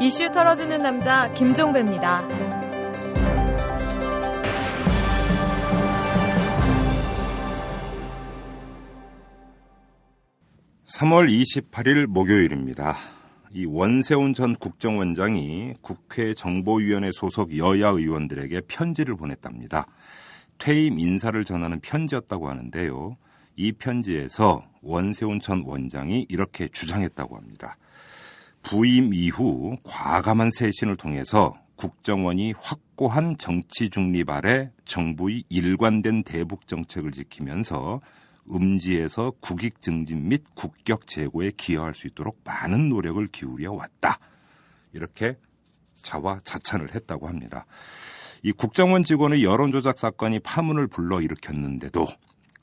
이슈 털어주는 남자 김종배입니다. 3월 28일 목요일입니다. 이 원세훈 전 국정원장이 국회 정보위원회 소속 여야 의원들에게 편지를 보냈답니다. 퇴임 인사를 전하는 편지였다고 하는데요. 이 편지에서 원세훈 전 원장이 이렇게 주장했다고 합니다. 부임 이후 과감한 쇄신을 통해서 국정원이 확고한 정치 중립 아래 정부의 일관된 대북 정책을 지키면서 음지에서 국익 증진 및 국격 제고에 기여할 수 있도록 많은 노력을 기울여 왔다. 이렇게 자화자찬을 했다고 합니다. 이 국정원 직원의 여론조작 사건이 파문을 불러일으켰는데도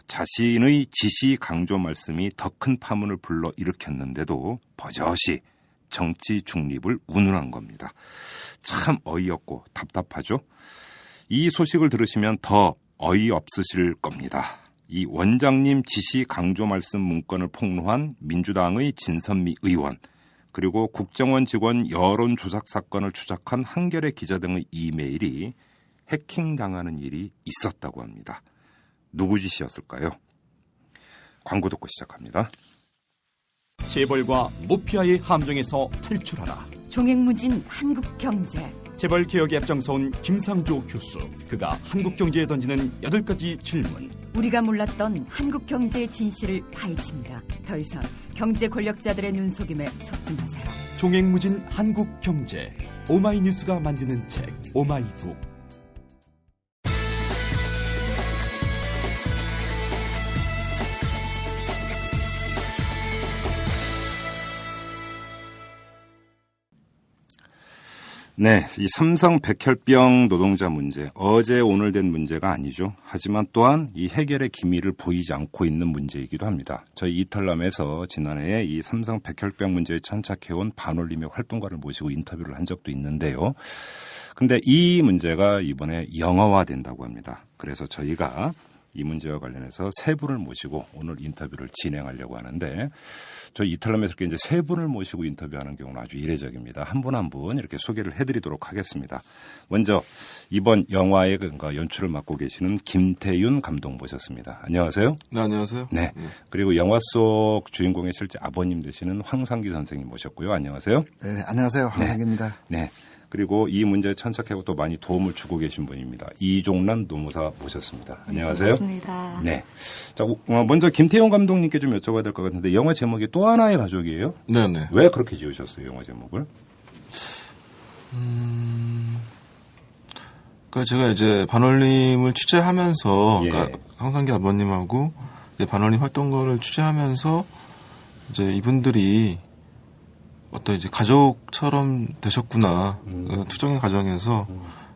자신의 지시 강조 말씀이 더 큰 파문을 불러일으켰는데도 버젓이 정치 중립을 운운한 겁니다. 참 어이없고 답답하죠? 이 소식을 들으시면 더 어이없으실 겁니다. 이 원장님 지시 강조 말씀 문건을 폭로한 민주당의 진선미 의원, 그리고 국정원 직원 여론 조작 사건을 추적한 한겨레 기자 등의 이메일이 해킹당하는 일이 있었다고 합니다. 누구 짓이었을까요? 광고 듣고 시작합니다. 재벌과 모피아의 함정에서 탈출하라. 종횡무진 한국경제. 재벌 개혁에 앞장서온 김상조 교수. 그가 한국경제에 던지는 8가지 질문. 우리가 몰랐던 한국경제의 진실을 파헤칩니다. 더 이상 경제 권력자들의 눈속임에 속지 마세요. 종횡무진 한국경제. 오마이뉴스가 만드는 책 오마이북. 네, 이 삼성 백혈병 노동자 문제, 어제 오늘 된 문제가 아니죠. 하지만 또한 이 해결의 기미를 보이지 않고 있는 문제이기도 합니다. 저희 이탈남에서 지난해에 이 삼성 백혈병 문제에 천착해온 반올림의 활동가를 모시고 인터뷰를 한 적도 있는데요. 근데 이 문제가 이번에 영화화된다고 합니다. 그래서 저희가 이 문제와 관련해서 세 분을 모시고 오늘 인터뷰를 진행하려고 하는데, 저희 이탈남에서 이렇게 이제 세 분을 모시고 인터뷰하는 경우는 아주 이례적입니다. 한 분 한 분 이렇게 소개를 해드리도록 하겠습니다. 먼저 이번 영화의 연출을 맡고 계시는 김태윤 감독 모셨습니다. 안녕하세요. 네, 안녕하세요. 네. 그리고 영화 속 주인공의 실제 아버님 되시는 황상기 선생님 모셨고요. 안녕하세요. 네, 안녕하세요. 황상기입니다. 네. 그리고 이 문제에 천착하고 또 많이 도움을 주고 계신 분입니다. 이종란 노무사 모셨습니다. 안녕하세요. 반갑습니다. 네. 자, 먼저 김태용 감독님께 좀 여쭤봐야 될 것 같은데, 영화 제목이 또 하나의 가족이에요? 네네. 왜 그렇게 지으셨어요, 영화 제목을? 그러니까 제가 이제 반올림을 취재하면서, 예. 그러니까 황상기 아버님하고 이제 반올림 활동가를 취재하면서 이제 이분들이 어떤 이제 가족처럼 되셨구나. 투정의 과정에서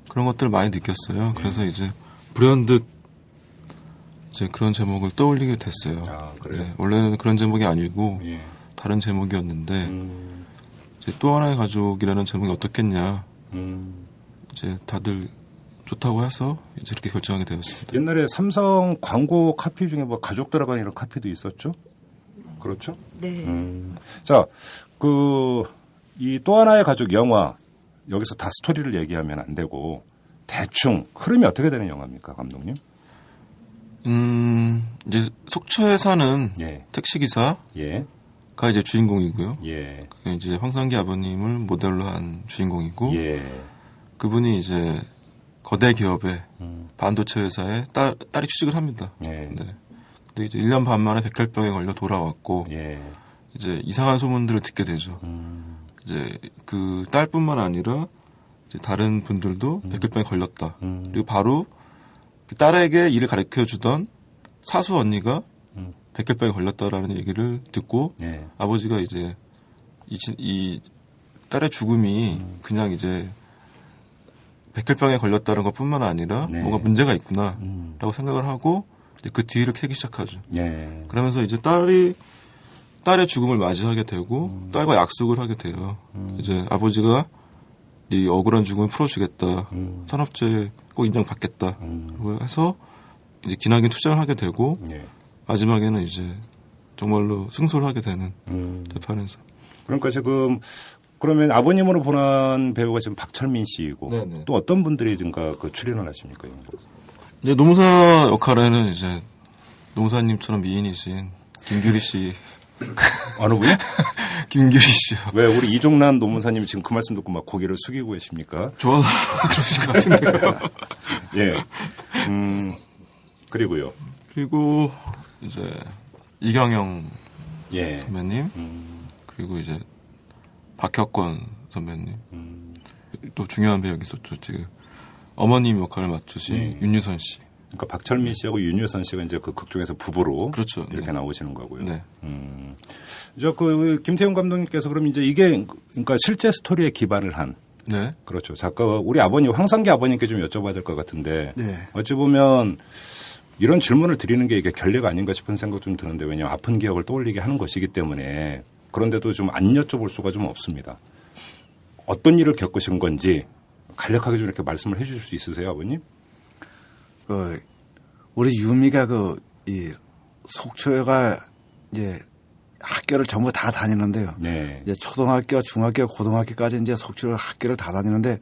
그런 것들을 많이 느꼈어요. 그래서 이제 불현듯 이제 그런 제목을 떠올리게 됐어요. 아, 그래요? 네, 원래는 그런 제목이 아니고 예. 다른 제목이었는데 이제 또 하나의 가족이라는 제목이 어떻겠냐. 이제 다들 좋다고 해서 이제 이렇게 결정하게 되었습니다. 옛날에 삼성 광고 카피 중에 뭐 가족 들어간 이런 카피도 있었죠? 그렇죠? 네. 자, 이 또 하나의 가족 영화, 여기서 다 스토리를 얘기하면 안 되고, 대충 흐름이 어떻게 되는 영화입니까, 감독님? 이제 속초에 사는 예. 택시기사가 예. 이제 주인공이고요. 예. 그게 이제 황상기 아버님을 모델로 한 주인공이고, 예. 그분이 이제 거대 기업의 반도체 회사에 딸이 취직을 합니다. 예. 네. 근데 이제 1년 반 만에 백혈병에 걸려 돌아왔고, 예. 이제 이상한 소문들을 듣게 되죠. 이제 그 딸뿐만 아니라 이제 다른 분들도 백혈병에 걸렸다. 그리고 바로 그 딸에게 일을 가르쳐 주던 사수 언니가 백혈병에 걸렸다라는 얘기를 듣고 예. 아버지가 이제 이 딸의 죽음이 그냥 이제 백혈병에 걸렸다는 것뿐만 아니라 네. 뭔가 문제가 있구나라고 생각을 하고 이제 그 뒤를 캐기 시작하죠. 예. 그러면서 이제 딸의 죽음을 맞이하게 되고 딸과 약속을 하게 돼요. 이제 아버지가 이 억울한 죽음을 풀어주겠다. 산업재해 꼭 인정받겠다. 그리고 해서 이제 기나긴 투쟁을 하게 되고 예. 마지막에는 이제 정말로 승소를 하게 되는 재판에서. 그러니까 지금 그러면 아버님으로 보는 배우가 지금 박철민 씨이고 네네. 또 어떤 분들이 그 출연을 하십니까? 이제 노무사 역할에는 이제 노무사님처럼 미인이신 김규리 씨. 어느 분이? 김규리 씨요. 왜 우리 이종란 노무사님이 지금 그 말씀 듣고 막 고개를 숙이고 계십니까? 좋아서 그러신 것 같은데요. 예. 그리고요. 그리고 이제 이경영 예. 선배님, 그리고 이제 박혁권 선배님, 또 중요한 배역이 있었죠. 지금 어머님 역할을 맡으신 윤유선 씨. 그러니까 박철민 씨하고 윤유선 씨가 이제 그 극 중에서 부부로 그렇죠. 이렇게 네. 나오시는 거고요. 네. 저 그 김태훈 감독님께서 그럼 이제 이게 그러니까 실제 스토리에 기반을 한 네. 그렇죠. 작가 우리 아버님 황상기 아버님께 좀 여쭤봐야 될 것 같은데 네. 어찌 보면 이런 질문을 드리는 게 이게 결례가 아닌가 싶은 생각 좀 드는데 왜냐하면 아픈 기억을 떠올리게 하는 것이기 때문에 그런데도 좀 안 여쭤볼 수가 좀 없습니다. 어떤 일을 겪으신 건지 간략하게 좀 이렇게 말씀을 해주실 수 있으세요, 아버님? 우리 유미가 이 속초가 이제 학교를 전부 다 다니는데요. 네. 이제 초등학교, 중학교, 고등학교까지 이제 속초 학교를 다 다니는데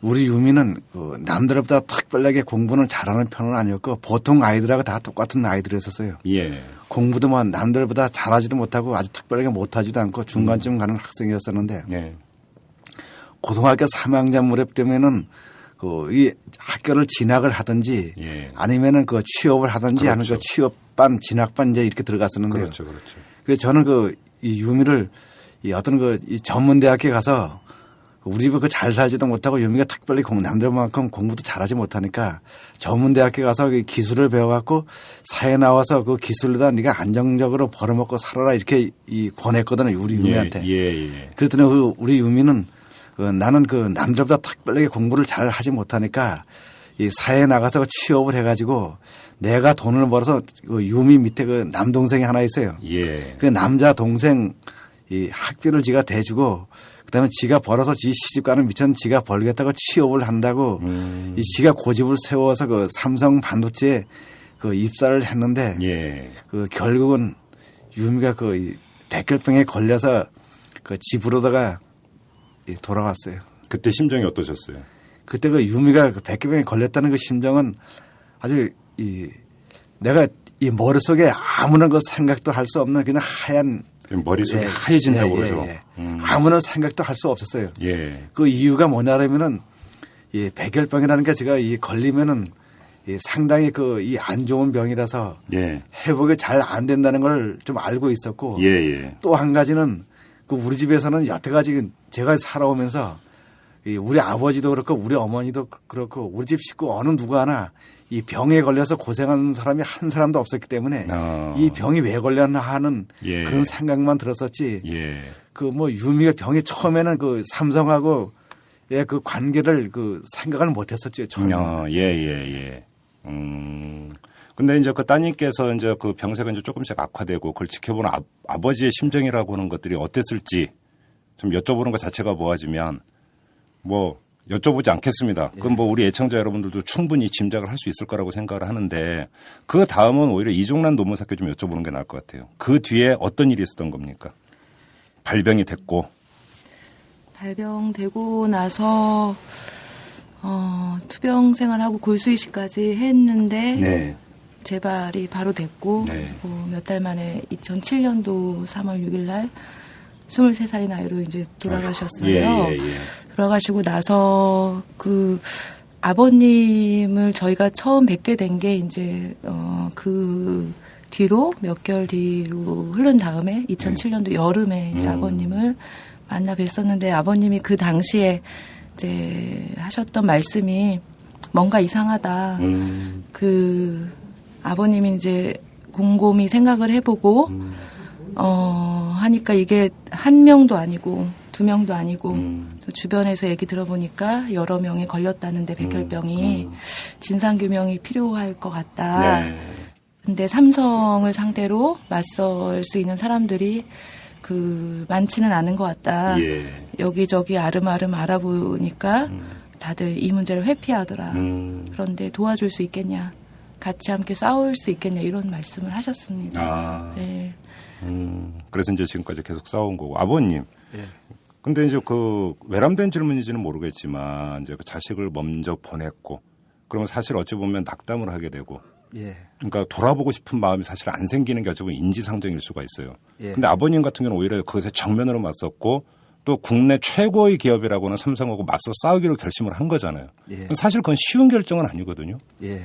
우리 유미는 남들보다 특별하게 공부는 잘하는 편은 아니었고 보통 아이들하고 다 똑같은 아이들이었었어요. 예. 공부도 뭐 남들보다 잘하지도 못하고 아주 특별하게 못하지도 않고 중간쯤 가는 학생이었었는데 네. 고등학교 3학년 무렵 되면은 이 학교를 진학을 하든지 예. 아니면은 취업을 하든지 그렇죠. 하는 취업반, 진학반 이제 이렇게 들어갔었는데요. 그렇죠, 그렇죠. 그래서 저는 이 유미를 이 어떤 이 전문대학교에 가서 우리 집에 잘 살지도 못하고 유미가 특별히 남들만큼 공부도 잘하지 못하니까 전문대학교 가서 기술을 배워갖고 사회 나와서 그 기술로다 네가 안정적으로 벌어먹고 살아라 이렇게 권했거든요. 우리 유미한테. 예. 그랬더니 우리 유미는 나는 남들보다 특별하게 공부를 잘 하지 못하니까 이 사회에 나가서 취업을 해가지고 내가 돈을 벌어서 유미 밑에 남동생이 하나 있어요. 예. 그래 남자 동생 이 학비를 지가 대주고 그다음에 지가 벌어서 지 시집 가는 미천 지가 벌겠다고 취업을 한다고 이 지가 고집을 세워서 삼성 반도체에 입사를 했는데 예. 결국은 유미가 백혈병에 걸려서 집으로다가 돌아갔어요. 그때 심정이 어떠셨어요? 그때 유미가 백혈병에 걸렸다는 심정은 아주 내가 이 머릿속에 아무런 생각도 할 수 없는 그냥 하얀 머릿속이 하얘진다고 그러죠. 아무런 생각도 할 수 없었어요. 예. 그 이유가 뭐냐면은 이 백혈병이라는 게 제가 걸리면은 상당히 이 안 좋은 병이라서 예. 회복이 잘 안 된다는 걸 좀 알고 있었고 예. 또 한 가지는 우리 집에서는 여태까지 제가 살아오면서 우리 아버지도 그렇고 우리 어머니도 그렇고 우리 집 식구 어느 누구 하나 이 병에 걸려서 고생하는 사람이 한 사람도 없었기 때문에 이 병이 왜 걸렸나 하는 예. 그런 생각만 들었었지. 예. 유미가 병이 처음에는 삼성하고 그 관계를 생각을 못 했었죠. 처음에. 예. 근데 이제 그 따님께서 이제 그 병세가 이제 조금씩 악화되고 그걸 지켜보는 아버지의 심정이라고 하는 것들이 어땠을지 좀 여쭤보는 것 자체가 모아지면 여쭤보지 않겠습니다. 그건 우리 애청자 여러분들도 충분히 짐작을 할 수 있을 거라고 생각을 하는데 그 다음은 오히려 이종란 노무사께 좀 여쭤보는 게 나을 것 같아요. 그 뒤에 어떤 일이 있었던 겁니까? 발병이 됐고. 발병되고 나서 투병 생활하고 골수이식까지 했는데 네. 재발이 바로 됐고 네. 몇 달 만에 2007년도 3월 6일 날 23살의 나이로 이제 돌아가셨어요. 예. 돌아가시고 나서 아버님을 저희가 처음 뵙게 된 게 이제 그 뒤로 몇 개월 뒤로 흐른 다음에 2007년도 여름에 이제 아버님을 만나 뵀었는데 아버님이 그 당시에 이제 하셨던 말씀이 뭔가 이상하다. 아버님이 이제 곰곰이 생각을 해보고 하니까 이게 한 명도 아니고 두 명도 아니고 주변에서 얘기 들어보니까 여러 명이 걸렸다는데 백혈병이 진상규명이 필요할 것 같다. 네. 근데 삼성을 상대로 맞설 수 있는 사람들이 많지는 않은 것 같다. 예. 여기저기 아름아름 알아보니까 다들 이 문제를 회피하더라. 그런데 도와줄 수 있겠냐. 같이 함께 싸울 수 있겠냐. 이런 말씀을 하셨습니다. 네. 그래서 이제 지금까지 계속 싸운 거고. 아버님, 예. 근데 이제 그 외람된 질문인지는 모르겠지만 이제 그 자식을 먼저 보냈고 그러면 사실 어찌 보면 낙담을 하게 되고 예. 그러니까 돌아보고 싶은 마음이 사실 안 생기는 게 어찌 보면 인지상정일 수가 있어요. 예. 근데 아버님 같은 경우는 오히려 그것에 정면으로 맞섰고 또 국내 최고의 기업이라고는 삼성하고 맞서 싸우기로 결심을 한 거잖아요. 예. 사실 그건 쉬운 결정은 아니거든요. 예.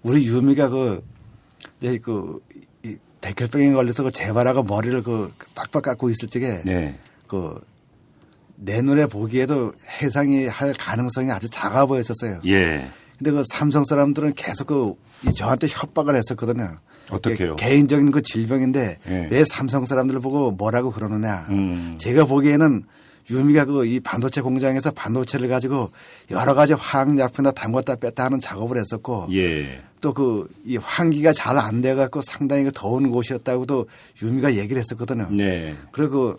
우리 유미가 이 백혈병에 걸려서 그 재발하고 머리를 빡빡 깎고 있을 적에 네. 내 눈에 보기에도 해상이 할 가능성이 아주 작아 보였었어요. 예. 근데 그 삼성 사람들은 계속 저한테 협박을 했었거든요. 어떻게요? 개인적인 그 질병인데 예. 왜 삼성 사람들 보고 뭐라고 그러느냐. 제가 보기에는 유미가 이 반도체 공장에서 반도체를 가지고 여러 가지 화학약품이나 담궜다 뺐다 하는 작업을 했었고 예. 또 이 환기가 잘 안 돼 갖고 상당히 더운 곳이었다고도 유미가 얘기를 했었거든요. 네. 그리고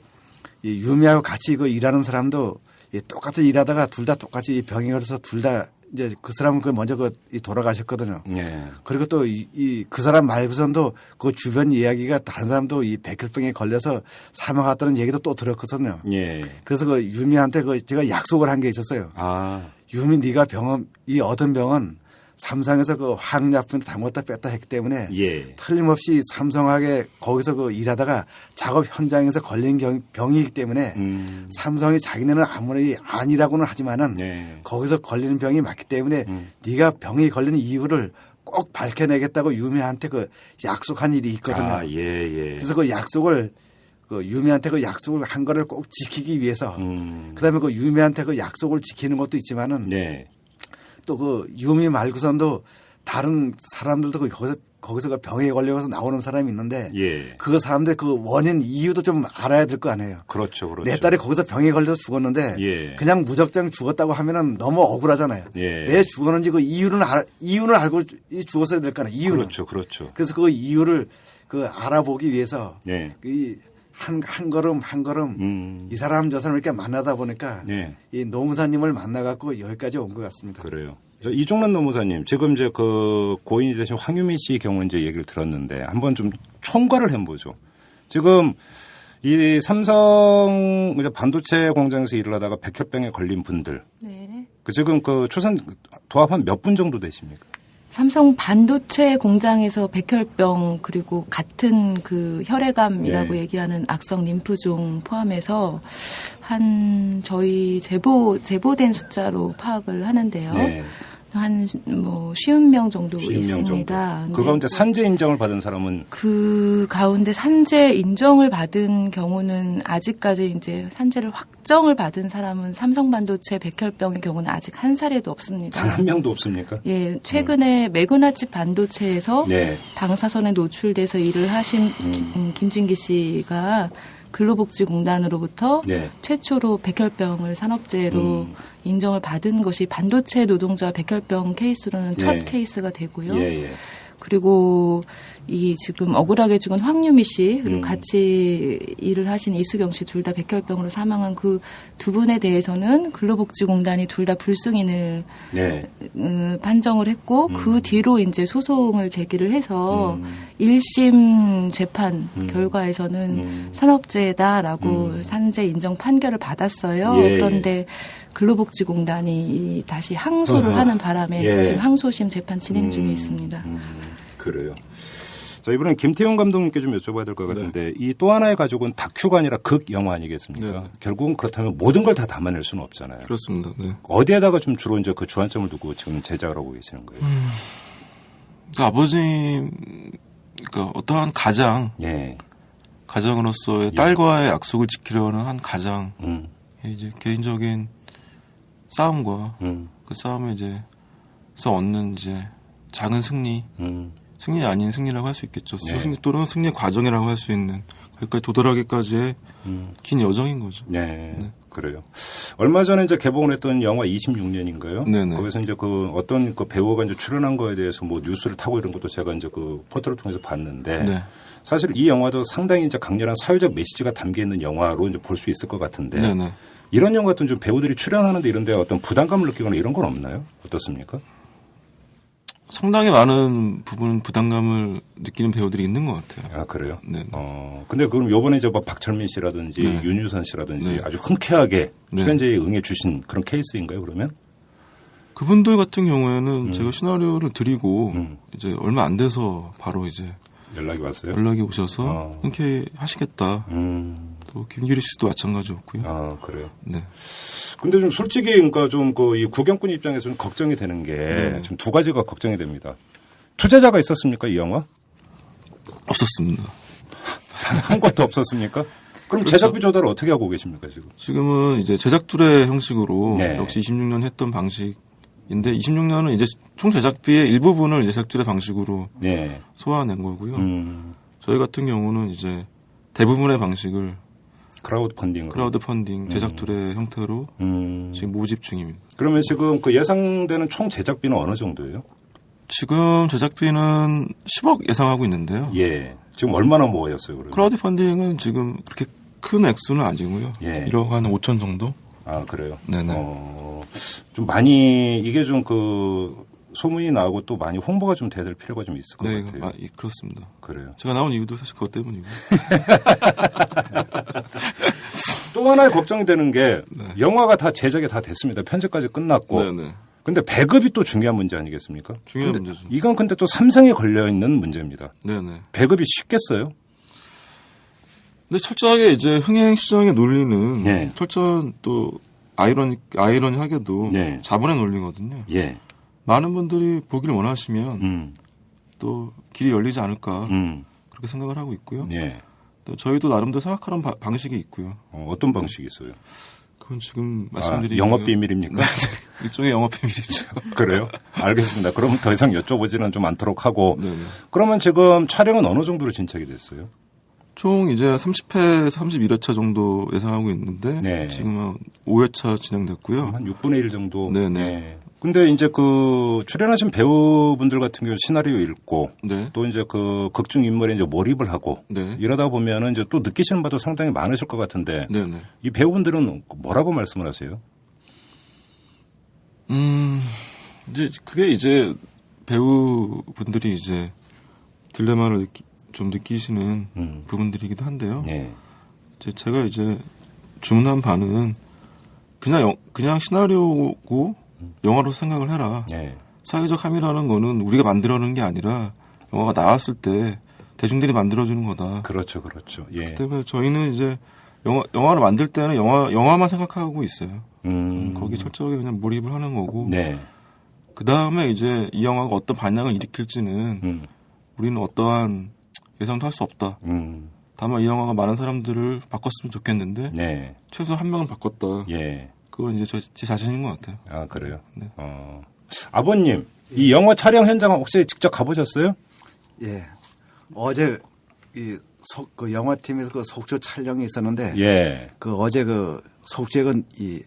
이 유미하고 같이 일하는 사람도 똑같이 일하다가 둘 다 똑같이 병이 걸려서 둘 다 이제 그 사람은 먼저 돌아가셨거든요. 예. 그리고 또 그 사람 말고선도 그 주변 이야기가 다른 사람도 이 백혈병에 걸려서 사망했다는 얘기도 또 들었거든요. 예. 그래서 유미한테 제가 약속을 한 게 있었어요. 아. 유미 네가 이 얻은 병은 삼성에서 화학약품 담궜다 뺐다 했기 때문에 예. 틀림없이 삼성하게 거기서 일하다가 작업 현장에서 걸린 병이기 때문에 삼성이 자기네는 아무리 아니라고는 하지만은 네. 거기서 걸리는 병이 맞기 때문에 네가 병이 걸리는 이유를 꼭 밝혀내겠다고 유미한테 약속한 일이 있거든요. 아, 예. 그래서 그 약속을 유미한테 약속을 한 거를 꼭 지키기 위해서 그다음에 유미한테 약속을 지키는 것도 있지만은 네. 또 유미 말고선도 다른 사람들도 거기서 병에 걸려서 나오는 사람이 있는데 예. 그 사람들 원인 이유도 좀 알아야 될 거 아니에요. 그렇죠. 내 딸이 거기서 병에 걸려서 죽었는데 예. 그냥 무작정 죽었다고 하면은 너무 억울하잖아요. 예. 왜 죽었는지 이유는 알고 죽었어야 될 거 아니에요. 이유는. 그렇죠. 그래서 그 이유를 알아보기 위해서 네. 한 걸음 한 걸음 이 사람 저 사람 이렇게 만나다 보니까 네. 이 노무사님을 만나갖고 여기까지 온 것 같습니다. 그래요. 이종란 노무사님, 지금 이제 고인이 되신 황유미 씨 경우 이제 얘기를 들었는데 한번 좀 총괄을 해보죠. 지금 이 삼성 이제 반도체 공장에서 일을 하다가 백혈병에 걸린 분들. 네. 지금 초선 도합 한 몇 분 정도 되십니까? 삼성 반도체 공장에서 백혈병 그리고 같은 혈액암이라고 네. 얘기하는 악성 림프종 포함해서 저희 제보된 숫자로 파악을 하는데요. 네. 한 50명 정도 50명 있습니다. 정도. 그 가운데 산재 인정을 받은 사람은 그 가운데 산재 인정을 받은 경우는 아직까지 이제 산재를 확정을 받은 사람은 삼성반도체 백혈병의 경우는 아직 한 사례도 없습니다. 단 한 명도 없습니까? 예, 최근에 매그나칩 반도체에서 네. 방사선에 노출돼서 일을 하신 김진기 씨가 근로복지공단으로부터 네. 최초로 백혈병을 산업재해로 인정을 받은 것이 반도체 노동자 백혈병 케이스로는 첫 네. 케이스가 되고요. 예. 그리고 지금 억울하게 죽은 황유미 씨 그리고 같이 일을 하신 이수경 씨 둘 다 백혈병으로 사망한 그 두 분에 대해서는 근로복지공단이 둘 다 불승인을 네. 판정을 했고 그 뒤로 이제 소송을 제기를 해서 1심 재판 결과에서는 산업재해다라고 산재 인정 판결을 받았어요. 예. 그런데 근로복지공단이 다시 항소를 하는 바람에 예. 지금 항소심 재판 진행 중에 있습니다. 그래요. 자, 이번엔 김태용 감독님께 좀 여쭤봐야 될 것 같은데 이 또 하나의 가족은 다큐가 아니라 극 영화 아니겠습니까? 네. 결국은 그렇다면 모든 걸 다 담아낼 수는 없잖아요. 그렇습니다. 네. 어디에다가 좀 주로 이제 그 주안점을 두고 지금 제작을 하고 계시는 거예요? 그러니까 아버님, 어떠한 가장으로서의 딸과의 약속을 지키려는 한 가장 이제 개인적인 싸움과 그 싸움을 이제서 얻는 이제 작은 승리. 승리 아닌 승리라고 할 수 있겠죠. 네. 승리 또는 승리의 과정이라고 할 수 있는 거기까지 도달하기까지의 긴 여정인 거죠. 네. 그래요. 얼마 전에 이제 개봉을 했던 영화 26년인가요? 네네. 거기서 이제 어떤 배우가 이제 출연한 거에 대해서 뉴스를 타고 이런 것도 제가 이제 포털을 통해서 봤는데 네. 사실 이 영화도 상당히 이제 강렬한 사회적 메시지가 담겨 있는 영화로 이제 볼 수 있을 것 같은데 네네. 이런 영화 같은 좀 배우들이 출연하는데 이런데 어떤 부담감을 느끼거나 이런 건 없나요? 어떻습니까? 상당히 많은 부분 부담감을 느끼는 배우들이 있는 것 같아요. 아, 그래요? 네. 근데 그럼 요번에 뭐 박철민 씨라든지 네. 윤유선 씨라든지 네. 아주 흔쾌하게 네. 출연제에 응해 주신 그런 케이스인가요, 그러면? 그분들 같은 경우에는 제가 시나리오를 드리고 음. 이제 얼마 안 돼서 바로 이제 연락이 왔어요? 연락이 오셔서 흔쾌히 하시겠다. 또 김규리 씨도 마찬가지였고요. 아, 그래요? 네. 근데 좀 솔직히 그러니까 좀 그 이 구경꾼 입장에서 좀 걱정이 되는 게 네. 지금 두 가지가 걱정이 됩니다. 투자자가 있었습니까, 이 영화? 없었습니다. 한 것도 없었습니까? 그럼 그렇죠. 제작비 조달을 어떻게 하고 계십니까, 지금? 지금은 이제 제작투레 형식으로 네. 역시 26년 했던 방식인데 26년은 이제 총 제작비의 일부분을 이제 제작투레 방식으로 네. 소화낸 거고요. 음. 저희 같은 경우는 이제 대부분의 방식을 크라우드 펀딩으로. 크라우드 펀딩 제작투레 형태로 지금 모집 중입니다. 그러면 지금 그 예상되는 총 제작비는 어느 정도예요? 지금 제작비는 10억 예상하고 있는데요. 예. 지금 얼마나 모였어요, 그러면? 크라우드 펀딩은 지금 그렇게 큰 액수는 아니고요. 예. 1억 한 5천 정도? 아, 그래요? 네네. 좀 많이, 이게 좀 그, 소문이 나고 또 많이 홍보가 좀 돼야 될 필요가 좀 있을 것 네, 같아요. 예, 그렇습니다. 그래요. 제가 나온 이유도 사실 그것 때문이고. 또 하나의 걱정이 되는 게 영화가 다 제작이 다 됐습니다. 편집까지 끝났고. 네네. 근데 배급이 또 중요한 문제 아니겠습니까? 중요한 근데 문제죠. 이건 근데 또 삼성에 걸려 있는 문제입니다. 네네. 배급이 쉽겠어요? 근데 철저하게 이제 흥행 시장의 논리는 네. 철저한 또 아이러니하게도 네. 자본의 논리거든요. 예. 많은 분들이 보기를 원하시면 또 길이 열리지 않을까 그렇게 생각을 하고 있고요. 예. 또 저희도 나름대로 생각하는 방식이 있고요. 어떤 방식이 있어요? 그건 지금 아, 말씀드리기 영업 비밀입니까? 일종의 영업 비밀이죠. 그래요? 알겠습니다. 그럼 더 이상 여쭤보지는 좀 않도록 하고. 네네. 그러면 지금 촬영은 어느 정도로 진척이 됐어요? 총 이제 30회에서 31회차 정도 예상하고 있는데 네. 지금 한 5회차 진행됐고요. 한 6분의 1 정도. 네네. 예. 근데 이제 그 출연하신 배우분들 같은 경우 시나리오 읽고 네. 또 이제 그 극중 인물에 이제 몰입을 하고 네. 이러다 보면은 이제 또 느끼시는 바도 상당히 많으실 것 같은데 네네. 이 배우분들은 뭐라고 말씀을 하세요? 이제 그게 이제 배우분들이 이제 딜레마를 좀 느끼시는 부분들이기도 한데요. 예. 제가 이제 주문한 바는 그냥 시나리오고 영화로 생각을 해라. 예. 사회적 함의라는 거는 우리가 만들어내는 게 아니라 영화가 나왔을 때 대중들이 만들어주는 거다. 그렇죠, 그렇죠. 예. 그렇기 때문에 저희는 이제 영화를 만들 때는 영화만 생각하고 있어요. 거기 철저하게 그냥 몰입을 하는 거고. 네. 그 다음에 이제 이 영화가 어떤 반향을 일으킬지는 우리는 어떠한 예상도 할 수 없다. 다만 이 영화가 많은 사람들을 바꿨으면 좋겠는데 네. 최소 한 명을 바꿨다. 예. 그건 이제 제 자신인 것 같아요. 아, 그래요? 네. 아버님, 이 영화 촬영 현장 혹시 직접 가보셨어요? 예. 어제 그 영화팀에서 그 속초 촬영이 있었는데 예. 그 어제 그 속초역은 이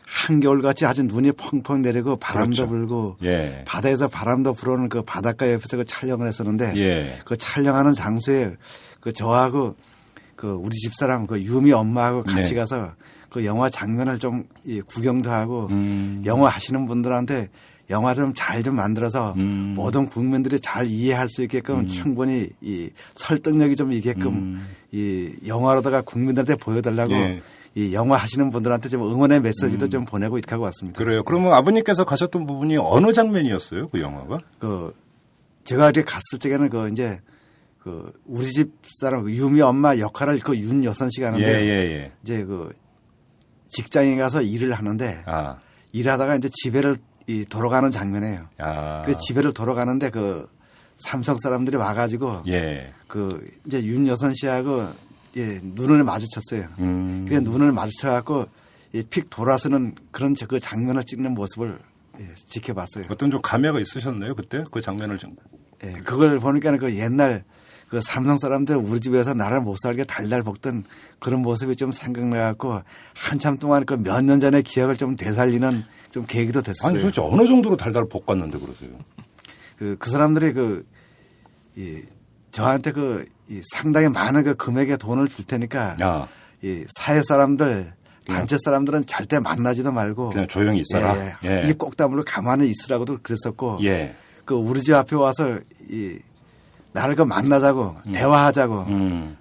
한겨울같이 아주 눈이 펑펑 내리고 바람도 그렇죠. 불고 예. 바다에서 바람도 불어오는 그 바닷가 옆에서 그 촬영을 했었는데 예. 그 촬영하는 장소에 그 저하고 그 우리 집사람 그 유미 엄마하고 같이 네. 가서 그 영화 장면을 좀 구경도 하고 영화 하시는 분들한테 영화 좀 잘 좀 만들어서 모든 국민들이 잘 이해할 수 있게끔 충분히 이 설득력이 좀 있게끔 이 영화로다가 국민들한테 보여달라고 예. 이 영화 하시는 분들한테 좀 응원의 메시지도 좀 보내고 이렇게 하고 왔습니다. 그래요. 그러면 아버님께서 가셨던 부분이 어느 장면이었어요? 그 영화가? 그 제가 이렇게 갔을 적에는 그 이제 그 우리 집 사람 그 유미 엄마 역할을 그 윤여선 씨가 하는데 예. 이제 그 직장에 가서 일을 하는데 아. 일하다가 이제 집에를 돌아가는 장면이에요. 아. 그래서 집에를 돌아가는데 그 삼성 사람들이 와가지고 예. 그 이제 윤여선 씨하고 눈을 마주쳤어요. 그래서 눈을 마주쳐갖고 픽 돌아서는 그런 그 장면을 찍는 모습을 지켜봤어요. 어떤 좀 감회가 있으셨나요? 그때 그 장면을 좀. 예, 그걸 보니까 그 옛날 그 삼성 사람들 우리 집에서 나를 못 살게 달달 볶던 그런 모습이 좀 생각나갖고 한참 동안 그 몇 년 전의 기억을 좀 되살리는 좀 계기도 됐어요. 아니 도대체 어느 정도로 달달 볶았는데 그러세요? 그 사람들이 저한테 상당히 많은 그 금액의 돈을 줄 테니까 이 사회 사람들 단체 사람들은 절대 만나지도 말고 그냥 조용히 있어라. 이 꼭다물고 가만히 있으라고도 그랬었고 예. 그 우리 집 앞에 와서 나를 그 만나자고 대화하자고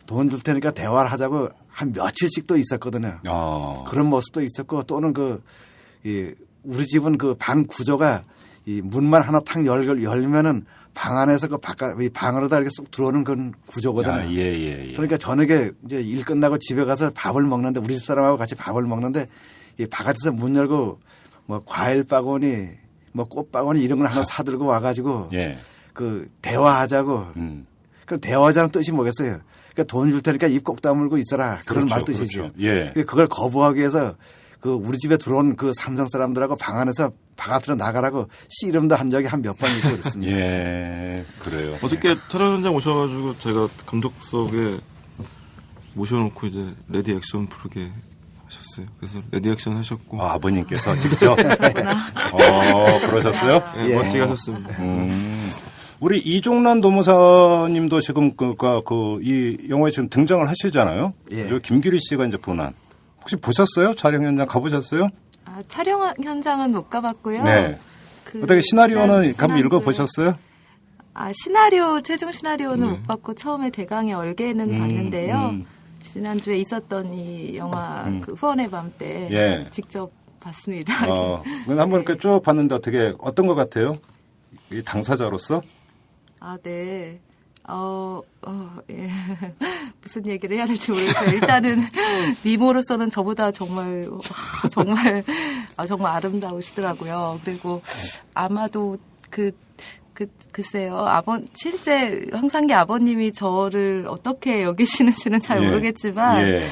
돈 줄 테니까 대화를 하자고 한 며칠씩 또 있었거든요. 그런 모습도 있었고 또는 우리 집은 그 방 구조가 이 문만 하나 탁 열면은 방 안에서 그 이 방으로다 이렇게 쏙 들어오는 그런 구조거든요. 예. 그러니까 저녁에 이제 일 끝나고 집에 가서 밥을 먹는데 우리 집 사람하고 같이 밥을 먹는데 이 바깥에서 문 열고 뭐 과일 바구니 뭐 꽃 바구니 이런 걸 하나 사들고 와가지고 예. 그 대화하자고. 그럼 대화하자는 뜻이 뭐겠어요? 그러니까 돈 줄 테니까 입 꼭 다물고 있어라. 그런 그렇죠, 말 뜻이죠. 그렇죠. 예. 그걸 거부하기 위해서 그 우리 집에 들어온 그 삼성 사람들하고 방 안에서 바깥으로 나가라고 씨름도 한 적이 한 몇 번 있고 그렇습니다. 예, 그래요. 어저께 촬영 현장 오셔가지고 제가 감독석에 모셔놓고 이제 레디 액션 부르게 하셨어요. 그래서 레디 액션 하셨고. 아버님께서 직접? 그러셨어요? 네, 멋지게 하셨습니다. 우리 이종란 노무사님도 지금 이 영화에 지금 등장을 하시잖아요. 예. 그리고 김규리 씨가 이제 본안. 혹시 보셨어요? 촬영 현장 가보셨어요? 촬영 현장은 못 가봤고요. 네. 그 어떻게 시나리오는 한번 지난주에- 읽어보셨어요? 최종 시나리오는 못 봤고 처음에 대강의 얼개는 봤는데요. 지난주에 있었던 이 영화 그 후원의 밤 때 예. 직접 봤습니다. 그럼 한번 이렇게 쭉 봤는데 어떤 것 같아요? 이 당사자로서? 네. 예. 무슨 얘기를 해야 될지 모르겠어요. 일단은 미모로서는 저보다 정말 아름다우시더라고요. 그리고 아마도 글쎄요. 실제 황상기 아버님이 저를 어떻게 여기시는지는 잘 예. 모르겠지만 예.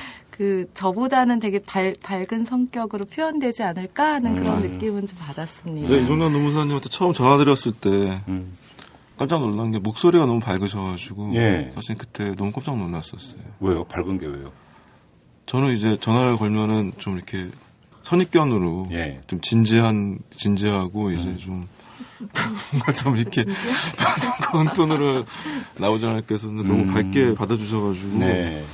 저보다는 되게 밝은 성격으로 표현되지 않을까 하는 그런 느낌은 좀 받았습니다. 제가 이종란 노무사님한테 처음 전화드렸을 때 깜짝 놀란 게 목소리가 너무 밝으셔가지고 예. 사실 그때 너무 깜짝 놀랐었어요. 왜요? 밝은 게 왜요? 저는 이제 전화를 걸면은 좀 이렇게 선입견으로 예. 좀 진지하고 이제 좀 뭔가 좀 이렇게 그런 톤으로 나오지 않을까 했었는데 너무 밝게 받아주셔가지고 네.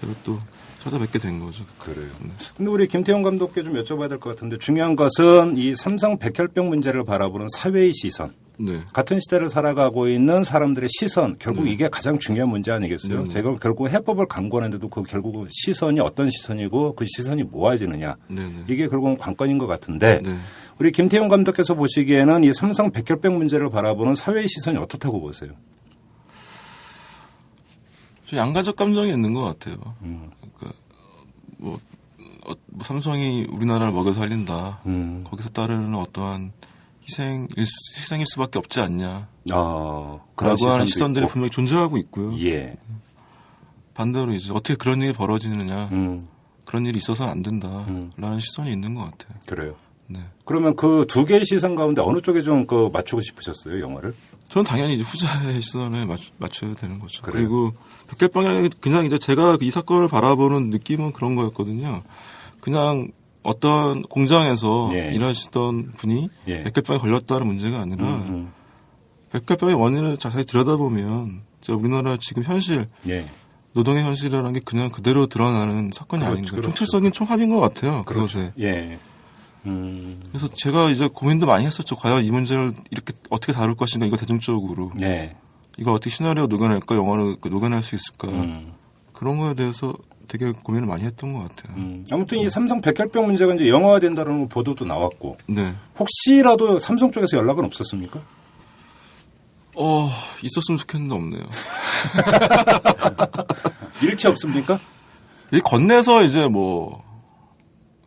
제가 또 찾아뵙게 된 거죠. 그래요. 근데 우리 김태형 감독께 좀 여쭤봐야 될 것 같은데 중요한 것은 이 삼성 백혈병 문제를 바라보는 사회의 시선. 네. 같은 시대를 살아가고 있는 사람들의 시선. 결국 이게 가장 중요한 문제 아니겠어요? 네. 제가 결국 해법을 강구하는데도 결국 시선이 어떤 시선이고 그 시선이 모아지느냐. 네네. 이게 결국은 관건인 것 같은데 네. 우리 김태형 감독께서 보시기에는 이 삼성 백혈병 문제를 바라보는 사회의 시선이 어떻다고 보세요? 좀 양가적 감정이 있는 것 같아요. 그러니까 뭐 삼성이 우리나라를 먹여 살린다. 거기서 따르는 어떠한 희생일 수밖에 없지 않냐. 그런 라고 하는 시선도 시선들이 있고. 분명히 존재하고 있고요. 예. 반대로 이제 어떻게 그런 일이 벌어지느냐. 그런 일이 있어서는 안 된다. 라는 시선이 있는 것 같아요. 그래요. 네. 그러면 그 두 개의 시선 가운데 어느 쪽에 좀 맞추고 싶으셨어요, 영화를? 저는 당연히 이제 후자의 시선에 맞춰야 되는 거죠. 그래요? 그리고 백혈병이라는 게 그냥 이제 제가 이 사건을 바라보는 느낌은 그런 거였거든요. 그냥 어떤 공장에서 예. 일하시던 분이 예. 백혈병에 걸렸다는 문제가 아니라 백혈병의 원인을 자세히 들여다보면 우리나라 지금 현실, 예. 노동의 현실이라는 게 그냥 그대로 드러나는 사건이 그렇죠, 아닌가. 그렇죠. 총체적인 총합인 것 같아요. 그것에. 예. 그래서 제가 이제 고민도 많이 했었죠. 과연 이 문제를 이렇게 어떻게 다룰 것인가, 이거 대중적으로. 네. 이걸 어떻게 시나리오 녹여낼까, 영화로 녹여낼 수 있을까. 그런 거에 대해서 되게 고민을 많이 했던 것 같아요. 아무튼 이 삼성 백혈병 문제가 이제 영화화된다는 보도도 나왔고. 네. 혹시라도 삼성 쪽에서 연락은 없었습니까? 있었으면 좋겠는데 없네요. 일치 없습니까? 이 건네서 이제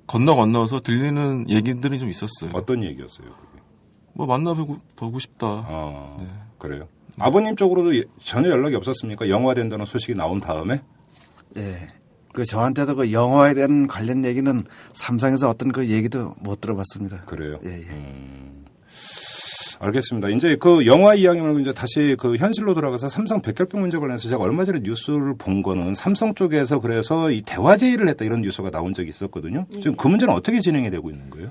건너서 들리는 얘기들이 좀 있었어요. 어떤 얘기였어요? 그게? 만나보고 싶다. 네. 그래요. 아버님 쪽으로도 전혀 연락이 없었습니까? 영화화된다는 소식이 나온 다음에? 예. 저한테도 그 영화에 대한 관련 얘기는 삼성에서 어떤 그 얘기도 못 들어봤습니다. 그래요. 예, 예. 알겠습니다. 이제 그 영화 이야기 말고 이제 다시 그 현실로 돌아가서 삼성 백혈병 문제 관련해서 제가 얼마 전에 뉴스를 본 거는 삼성 쪽에서 그래서 이 대화 제의를 했다 이런 뉴스가 나온 적이 있었거든요. 지금 그 문제는 어떻게 진행이 되고 있는 거예요?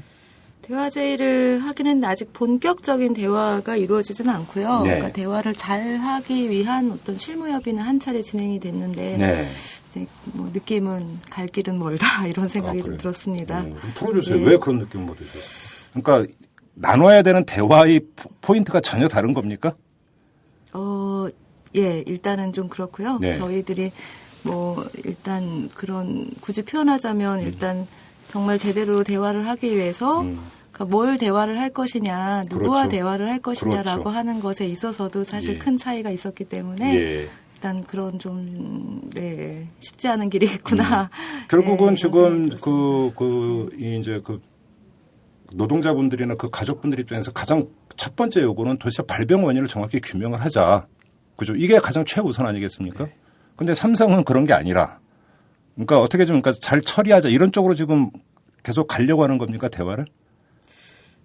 대화 제의를 하긴 했는데 아직 본격적인 대화가 이루어지지는 않고요. 네. 그러니까 대화를 잘 하기 위한 어떤 실무 협의는 한 차례 진행이 됐는데 네. 이제 느낌은 갈 길은 멀다 이런 생각이 좀 그래요? 들었습니다. 좀 풀어주세요. 네. 왜 그런 느낌을 받으세요? 그러니까 나눠야 되는 대화의 포인트가 전혀 다른 겁니까? 예, 일단은 좀 그렇고요. 네. 저희들이 뭐 일단 그런 굳이 표현하자면 일단 정말 제대로 대화를 하기 위해서 그러니까 뭘 대화를 할 것이냐, 누구와 그렇죠. 대화를 할 것이냐라고 그렇죠. 하는 것에 있어서도 사실 예. 큰 차이가 있었기 때문에 예. 일단 그런 좀 네, 쉽지 않은 길이겠구나. 결국은 네, 지금 이런 생각이 이제 노동자분들이나 그 가족분들 입장에서 가장 첫 번째 요구는 도대체 발병 원인을 정확히 규명을 하자. 그죠? 이게 가장 최우선 아니겠습니까? 근데 삼성은 그런 게 아니라 그러니까 어떻게 좀 그러니까 잘 처리하자 이런 쪽으로 지금 계속 가려고 하는 겁니까 대화를?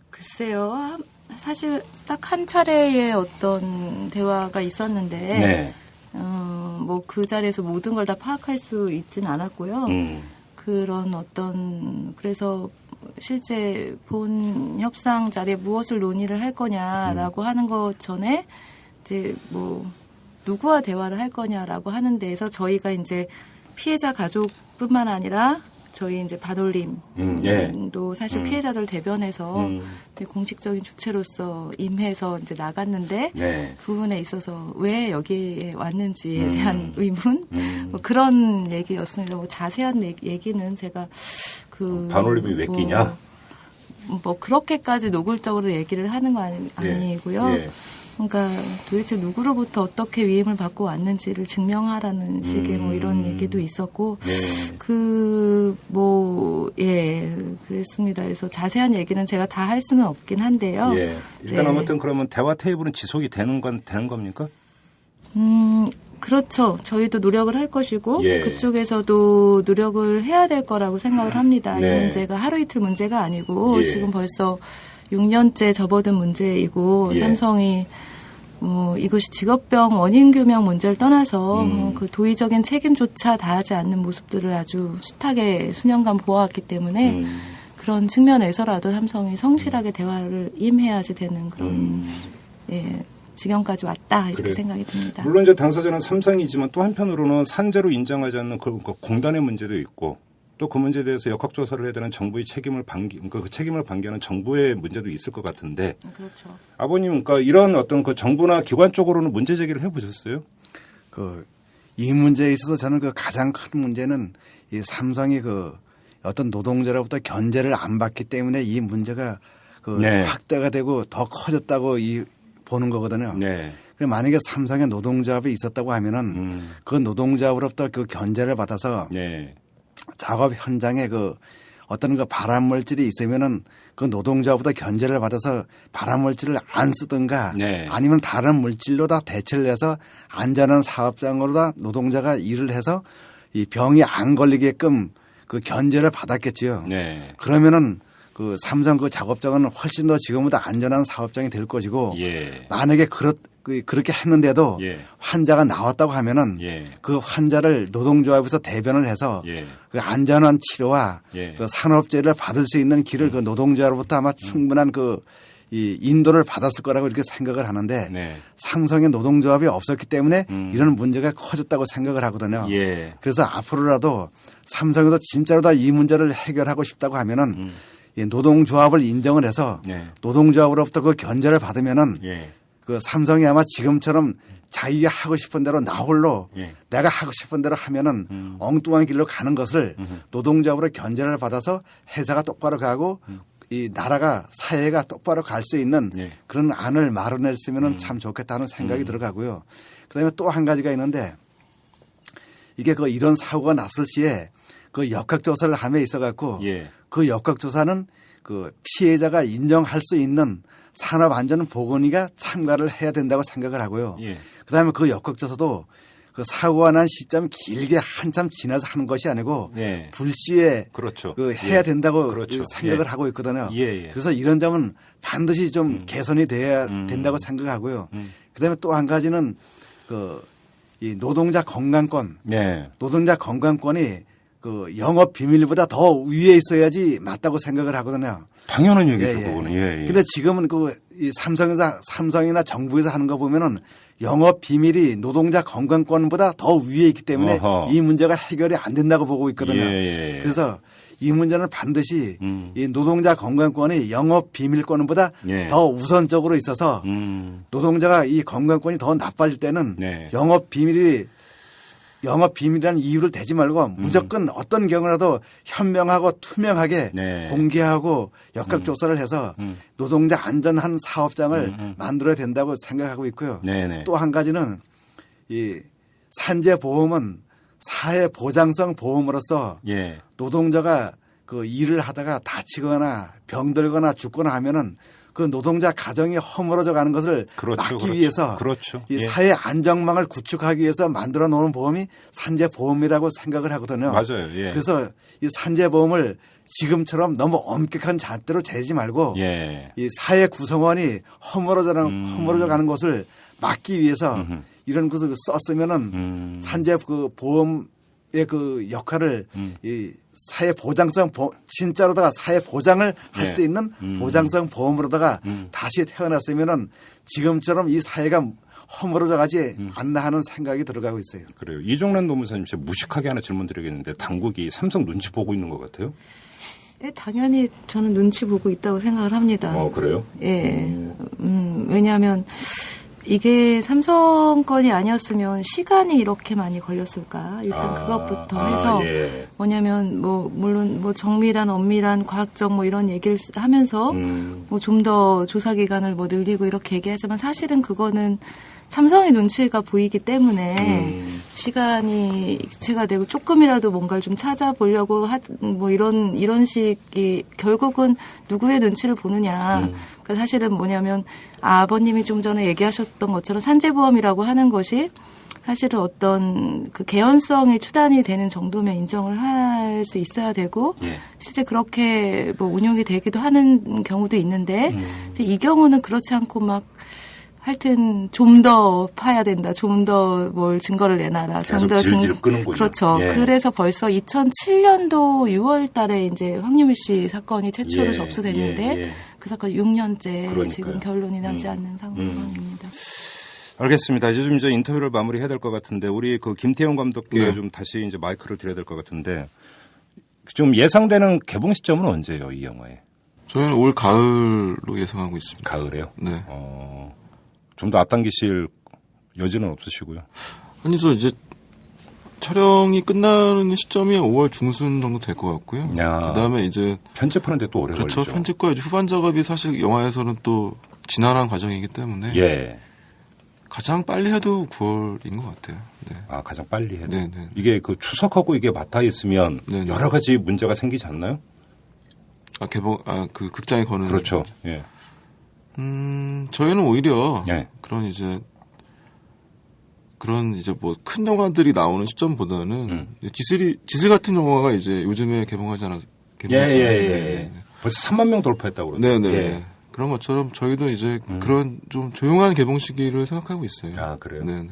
글쎄요. 사실 딱 한 차례의 어떤 대화가 있었는데 네. 뭐 그 자리에서 모든 걸 다 파악할 수 있진 않았고요. 그런 어떤 그래서 실제 본 협상 자리에 무엇을 논의를 할 거냐라고 하는 것 전에 이제 뭐 누구와 대화를 할 거냐라고 하는 데에서 저희가 이제 피해자 가족뿐만 아니라 저희 이제 반올림도 사실 피해자들 대변해서 되게 공식적인 주체로서 임해서 이제 나갔는데 네. 그 부분에 있어서 왜 여기에 왔는지에 대한 의문 뭐 그런 얘기였습니다. 뭐 자세한 얘기는 제가 반올림이 왜 끼냐? 뭐 그렇게까지 노골적으로 얘기를 하는 거 아니고요. 예. 그러니까 도대체 누구로부터 어떻게 위임을 받고 왔는지를 증명하라는 식의 뭐 이런 얘기도 있었고 네. 그랬습니다. 그래서 자세한 얘기는 제가 다 할 수는 없긴 한데요. 예. 일단 네. 아무튼 그러면 대화 테이블은 지속이 되는 겁니까? 그렇죠. 저희도 노력을 할 것이고 예. 그쪽에서도 노력을 해야 될 거라고 생각을 합니다. 네. 이 문제가 하루 이틀 문제가 아니고 예. 지금 벌써 6년째 접어든 문제이고 예. 삼성이 이것이 직업병 원인 규명 문제를 떠나서 그 도의적인 책임조차 다하지 않는 모습들을 아주 숱하게 수년간 보아왔기 때문에 그런 측면에서라도 삼성이 성실하게 대화를 임해야지 되는 그런 지경까지 왔다 이렇게 그래. 생각이 듭니다. 물론 이제 당사자는 삼성이지만 또 한편으로는 산재로 인정하지 않는 그 공단의 문제도 있고 또 그 문제에 대해서 역학조사를 해야 되는 정부의 책임을 그러니까 그 책임을 방기하는 정부의 문제도 있을 것 같은데 그렇죠. 아버님, 그러니까 이런 어떤 그 정부나 기관 쪽으로는 문제 제기를 해보셨어요? 이 문제에 있어서 저는 가장 큰 문제는 이 삼성이 어떤 노동자로부터 견제를 안 받기 때문에 이 문제가 네. 확대가 되고 더 커졌다고 보는 거거든요. 네. 그럼 만약에 삼성에 노동조합이 있었다고 하면은 그 노동조합으로부터 그 견제를 받아서 네. 작업 현장에 어떤 발암 물질이 있으면은 그 노동자보다 견제를 받아서 발암 물질을 안 쓰든가 네. 아니면 다른 물질로 다 대체를 해서 안전한 사업장으로 다 노동자가 일을 해서 이 병이 안 걸리게끔 그 견제를 받았겠지요. 네. 그러면은 삼성 작업장은 훨씬 더 지금보다 안전한 사업장이 될 것이고 예. 만약에 그렇게 했는데도 예. 환자가 나왔다고 하면은 예. 그 환자를 노동조합에서 대변을 해서 예. 그 안전한 치료와 예. 그 산업재해를 받을 수 있는 길을 그 노동자로부터 아마 충분한 이 인도를 받았을 거라고 이렇게 생각을 하는데 네. 삼성의 노동조합이 없었기 때문에 이런 문제가 커졌다고 생각을 하거든요. 예. 그래서 앞으로라도 삼성에도 진짜로 다 이 문제를 해결하고 싶다고 하면은 이 노동조합을 인정을 해서 네. 노동조합으로부터 그 견제를 받으면은 예. 그 삼성이 아마 지금처럼 자기가 하고 싶은 대로 나 홀로 예. 내가 하고 싶은 대로 하면은 엉뚱한 길로 가는 것을 노동조합으로 견제를 받아서 회사가 똑바로 가고 이 나라가 사회가 똑바로 갈 수 있는 예. 그런 안을 마련했으면 참 좋겠다는 생각이 들어가고요. 그다음에 또 한 가지가 있는데 이게 이런 사고가 났을 시에 역학조사를 함에 있어 갖고 예. 그 역학조사는 피해자가 인정할 수 있는 산업안전보건위가 참가를 해야 된다고 생각을 하고요. 예. 그다음에 그 역학조사도 사고가 난 시점 길게 한참 지나서 하는 것이 아니고 예. 불시에 그렇죠. 해야 된다고 그렇죠. 생각을 예. 하고 있거든요. 예, 예. 그래서 이런 점은 반드시 좀 개선이 돼야 된다고 생각하고요. 그다음에 또 한 가지는 이 노동자 건강권, 네. 노동자 건강권이 그 영업 비밀보다 더 위에 있어야지 맞다고 생각을 하거든요. 당연한 얘기죠, 예, 예. 그거는. 예, 예. 근데 지금은 이 삼성이나 정부에서 하는 거 보면은 영업 비밀이 노동자 건강권보다 더 위에 있기 때문에 어허. 이 문제가 해결이 안 된다고 보고 있거든요. 예, 예. 그래서 이 문제는 반드시 이 노동자 건강권이 영업 비밀권보다 예. 더 우선적으로 있어서 노동자가 이 건강권이 더 나빠질 때는 네. 영업 비밀이라는 이유를 대지 말고 무조건 어떤 경우라도 현명하고 투명하게 네. 공개하고 역학 조사를 해서 노동자 안전한 사업장을 만들어야 된다고 생각하고 있고요. 네네. 또 한 가지는 이 산재 보험은 사회 보장성 보험으로서 예. 노동자가 그 일을 하다가 다치거나 병들거나 죽거나 하면은 그 노동자 가정이 허물어져 가는 것을 그렇죠, 막기 그렇죠. 위해서 그렇죠. 이 예. 사회 안정망을 구축하기 위해서 만들어 놓은 보험이 산재보험이라고 생각을 하거든요. 맞아요. 예. 그래서 이 산재보험을 지금처럼 너무 엄격한 잣대로 재지 말고 예. 이 사회 구성원이 허물어져 가는 것을 막기 위해서 이런 것을 썼으면은 산재 그 보험의 그 역할을 이 사회 보장성 진짜로다가 사회 보장을 할 수 예. 있는 보장성 보험으로다가 다시 태어났으면은 지금처럼 이 사회가 허물어져 가지 않나 하는 생각이 들어가고 있어요. 그래요. 이종란 노무사님, 제가 무식하게 하나 질문 드리겠는데 당국이 삼성 눈치 보고 있는 것 같아요? 예, 당연히 저는 눈치 보고 있다고 생각을 합니다. 그래요? 예. 왜냐하면 이게 삼성 건이 아니었으면 시간이 이렇게 많이 걸렸을까? 일단 그것부터 해서 예. 뭐냐면 물론 정밀한 엄밀한 과학적 이런 얘기를 하면서 좀 더 조사 기간을 늘리고 이렇게 얘기하지만 사실은 그거는 삼성의 눈치가 보이기 때문에 시간이 익체가 되고 조금이라도 뭔가를 좀 찾아보려고 이런 식이 결국은 누구의 눈치를 보느냐. 그러니까 사실은 뭐냐면 아버님이 좀 전에 얘기하셨던 것처럼 산재보험이라고 하는 것이 사실은 어떤 그 개연성이 추단이 되는 정도면 인정을 할 수 있어야 되고 예. 실제 그렇게 운용이 되기도 하는 경우도 있는데 이제 이 경우는 그렇지 않고 하여튼 좀 더 파야 된다. 좀 더 뭘 증거를 내놔라. 좀 계속 더 질질 끄는군요. 그렇죠. 예. 그래서 벌써 2007년도 6월 달에 이제 황유미 씨 사건이 최초로 예. 접수됐는데 예. 그 사건 6년째 그러니까요. 지금 결론이 나지 않는 상황입니다. 알겠습니다. 이제 좀 인터뷰를 마무리해야 될 것 같은데 우리 그 김태형 감독께 네. 좀 다시 이제 마이크를 드려야 될 것 같은데 좀 예상되는 개봉 시점은 언제예요, 이 영화에? 저희는 올 가을로 예상하고 있습니다. 가을에요? 네. 좀 더 앞당기실 여지는 없으시고요. 아니죠. 이제 촬영이 끝나는 시점이 5월 중순 정도 될 것 같고요. 야. 그다음에 이제 편집하는데 또 오래 그렇죠. 걸리죠. 편집과 이제 후반 작업이 사실 영화에서는 또 지난한 과정이기 때문에 예. 가장 빨리 해도 9월인 것 같아요. 네. 가장 빨리 해도. 네네. 이게 그 추석하고 이게 맞닿아 있으면 네네. 여러 가지 문제가 생기지 않나요? 그 극장에 거는. 그렇죠. 예. 저희는 오히려 네. 그런 이제 큰 영화들이 나오는 시점보다는 지슬 같은 영화가 이제 요즘에 개봉하잖아요. 예. 벌써 3만 명 돌파했다고 그러죠. 네네. 예. 그런 것처럼 저희도 이제 그런 좀 조용한 개봉 시기를 생각하고 있어요. 그래요? 네.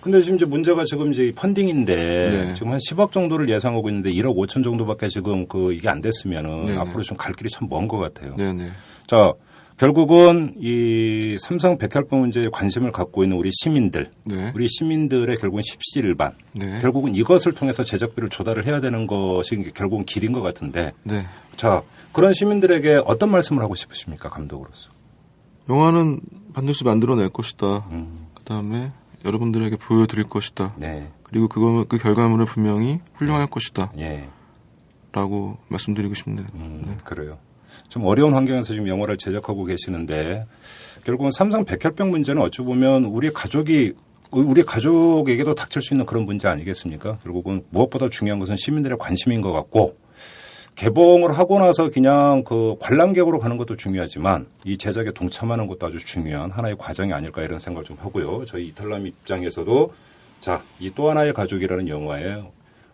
근데 지금 이제 문제가 지금 이제 펀딩인데 네. 지금 한 10억 정도를 예상하고 있는데 1억 5천 정도밖에 지금 이게 안 됐으면은 네네. 앞으로 좀 갈 길이 참 먼 것 같아요. 네네. 자, 결국은 이 삼성 백혈병 문제에 관심을 갖고 있는 우리 시민들, 네. 우리 시민들의 결국은 십시일반, 네. 결국은 이것을 통해서 제작비를 조달을 해야 되는 것이 결국은 길인 것 같은데, 네. 자, 그런 시민들에게 어떤 말씀을 하고 싶으십니까, 감독으로서? 영화는 반드시 만들어낼 것이다. 그다음에 여러분들에게 보여드릴 것이다. 네. 그리고 그 결과물은 분명히 훌륭할 것이다. 예. 라고 말씀드리고 싶네요. 네. 그래요. 좀 어려운 환경에서 지금 영화를 제작하고 계시는데 결국은 삼성 백혈병 문제는 어찌 보면 우리 가족에게도 닥칠 수 있는 그런 문제 아니겠습니까? 결국은 무엇보다 중요한 것은 시민들의 관심인 것 같고 개봉을 하고 나서 그냥 관람객으로 가는 것도 중요하지만 이 제작에 동참하는 것도 아주 중요한 하나의 과정이 아닐까 이런 생각을 좀 하고요. 저희 이탈남 입장에서도 자, 이 또 하나의 가족이라는 영화에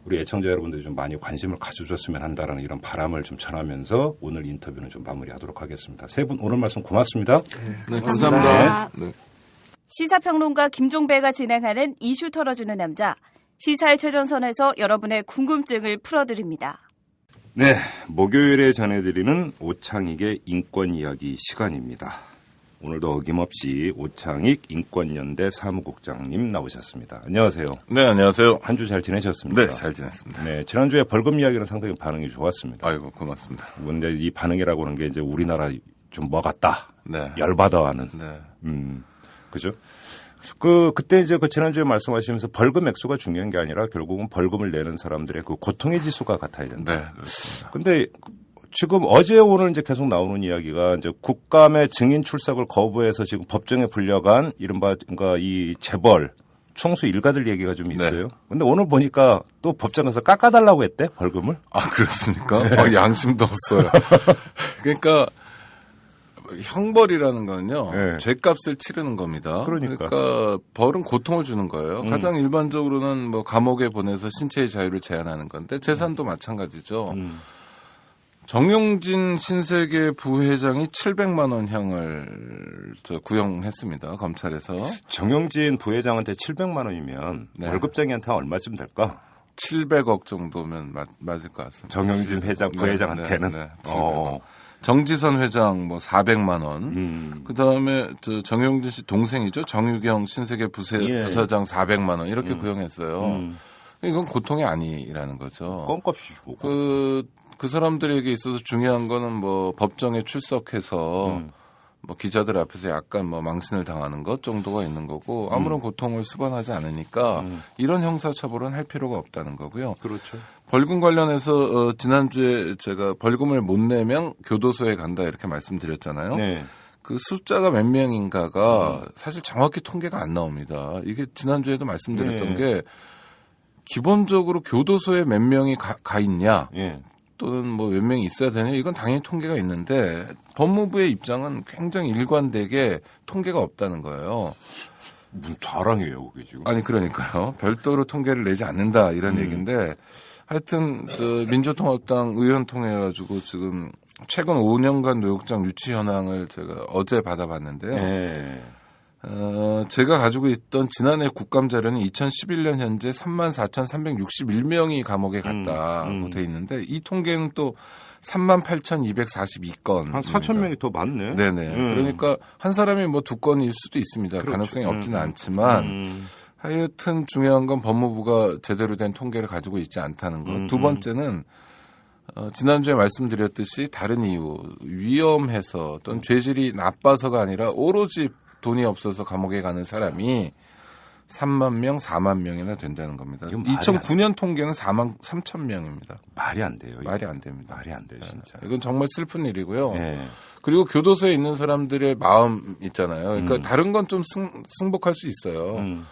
우리 애청자 여러분들이 좀 많이 관심을 가져줬으면 한다라는 이런 바람을 좀 전하면서 오늘 인터뷰는 좀 마무리하도록 하겠습니다. 세 분 오늘 말씀 고맙습니다. 네, 감사합니다. 네. 시사평론가 김종배가 진행하는 이슈 털어주는 남자. 시사의 최전선에서 여러분의 궁금증을 풀어드립니다. 네, 목요일에 전해드리는 오창익의 인권 이야기 시간입니다. 오늘도 어김없이 오창익 인권연대 사무국장님 나오셨습니다. 안녕하세요. 네, 안녕하세요. 한 주 잘 지내셨습니까? 네, 잘 지냈습니다. 네, 지난주에 벌금 이야기는 상당히 반응이 좋았습니다. 아이고, 고맙습니다. 근데 이 반응이라고 하는 게 이제 우리나라 좀 뭐 같다. 네. 열받아하는. 네. 그죠? 그때 이제 지난주에 말씀하시면서 벌금 액수가 중요한 게 아니라 결국은 벌금을 내는 사람들의 그 고통의 지수가 같아야 된다. 네, 그렇습니다. 근데 지금 어제 오늘 이제 계속 나오는 이야기가 이제 국감의 증인 출석을 거부해서 지금 법정에 불려간 이른바 그러니까 이 재벌 총수 일가들 얘기가 좀 있어요. 네. 근데 오늘 보니까 또 법정 가서 깎아달라고 했대 벌금을. 아, 그렇습니까? 양심도 없어요. 그러니까 형벌이라는 건요. 네. 죄값을 치르는 겁니다. 그러니까 벌은 고통을 주는 거예요. 가장 일반적으로는 뭐 감옥에 보내서 신체의 자유를 제한하는 건데 재산도 마찬가지죠. 정용진 신세계 부회장이 700만 원 향을 구형했습니다. 검찰에서. 정용진 부회장한테 700만 원이면 네. 월급쟁이한테 얼마쯤 될까? 700억 정도면 맞을 것 같습니다. 정용진 회장 부회장한테는. 네, 700억. 정지선 회장 뭐 400만 원. 그다음에 정용진 씨 동생이죠. 정유경 신세계 부사장 400만 원 이렇게 구형했어요. 이건 고통이 아니라는 거죠. 껌값이 주고. 그 사람들에게 있어서 중요한 거는 뭐 법정에 출석해서 뭐 기자들 앞에서 약간 뭐 망신을 당하는 것 정도가 있는 거고 아무런 고통을 수반하지 않으니까 이런 형사처벌은 할 필요가 없다는 거고요. 그렇죠. 벌금 관련해서 지난주에 제가 벌금을 못 내면 교도소에 간다 이렇게 말씀드렸잖아요. 네. 그 숫자가 몇 명인가가 사실 정확히 통계가 안 나옵니다. 이게 지난주에도 말씀드렸던 게 기본적으로 교도소에 몇 명이 가 있냐 또는 뭐 몇 명이 있어야 되냐 이건 당연히 통계가 있는데 법무부의 입장은 굉장히 일관되게 통계가 없다는 거예요. 무슨 자랑이에요, 그게 지금. 아니 그러니까요. 별도로 통계를 내지 않는다 이런 얘기인데 하여튼 민주통합당 의원 통해 가지고 지금 최근 5년간 노역장 유치 현황을 제가 어제 받아봤는데요. 네. 제가 가지고 있던 지난해 국감 자료는 2011년 현재 34,361명이 감옥에 갔다고 돼 있는데 이 통계는 또 38,242건. 한 4,000명이 더 많네. 네네. 그러니까 한 사람이 뭐 2건일 수도 있습니다. 그렇죠. 가능성이 없지는 않지만 하여튼 중요한 건 법무부가 제대로 된 통계를 가지고 있지 않다는 것. 두 번째는 지난주에 말씀드렸듯이 다른 이유, 위험해서 또는 죄질이 나빠서가 아니라 오로지 돈이 없어서 감옥에 가는 사람이 3만 명, 4만 명이나 된다는 겁니다. 2009년 통계는 4만 3천 명입니다. 말이 안 돼요. 말이 안 됩니다. 말이 안 돼요, 진짜. 이건 정말 슬픈 일이고요. 네. 그리고 교도소에 있는 사람들의 마음 있잖아요. 그러니까 다른 건 좀 승복할 수 있어요.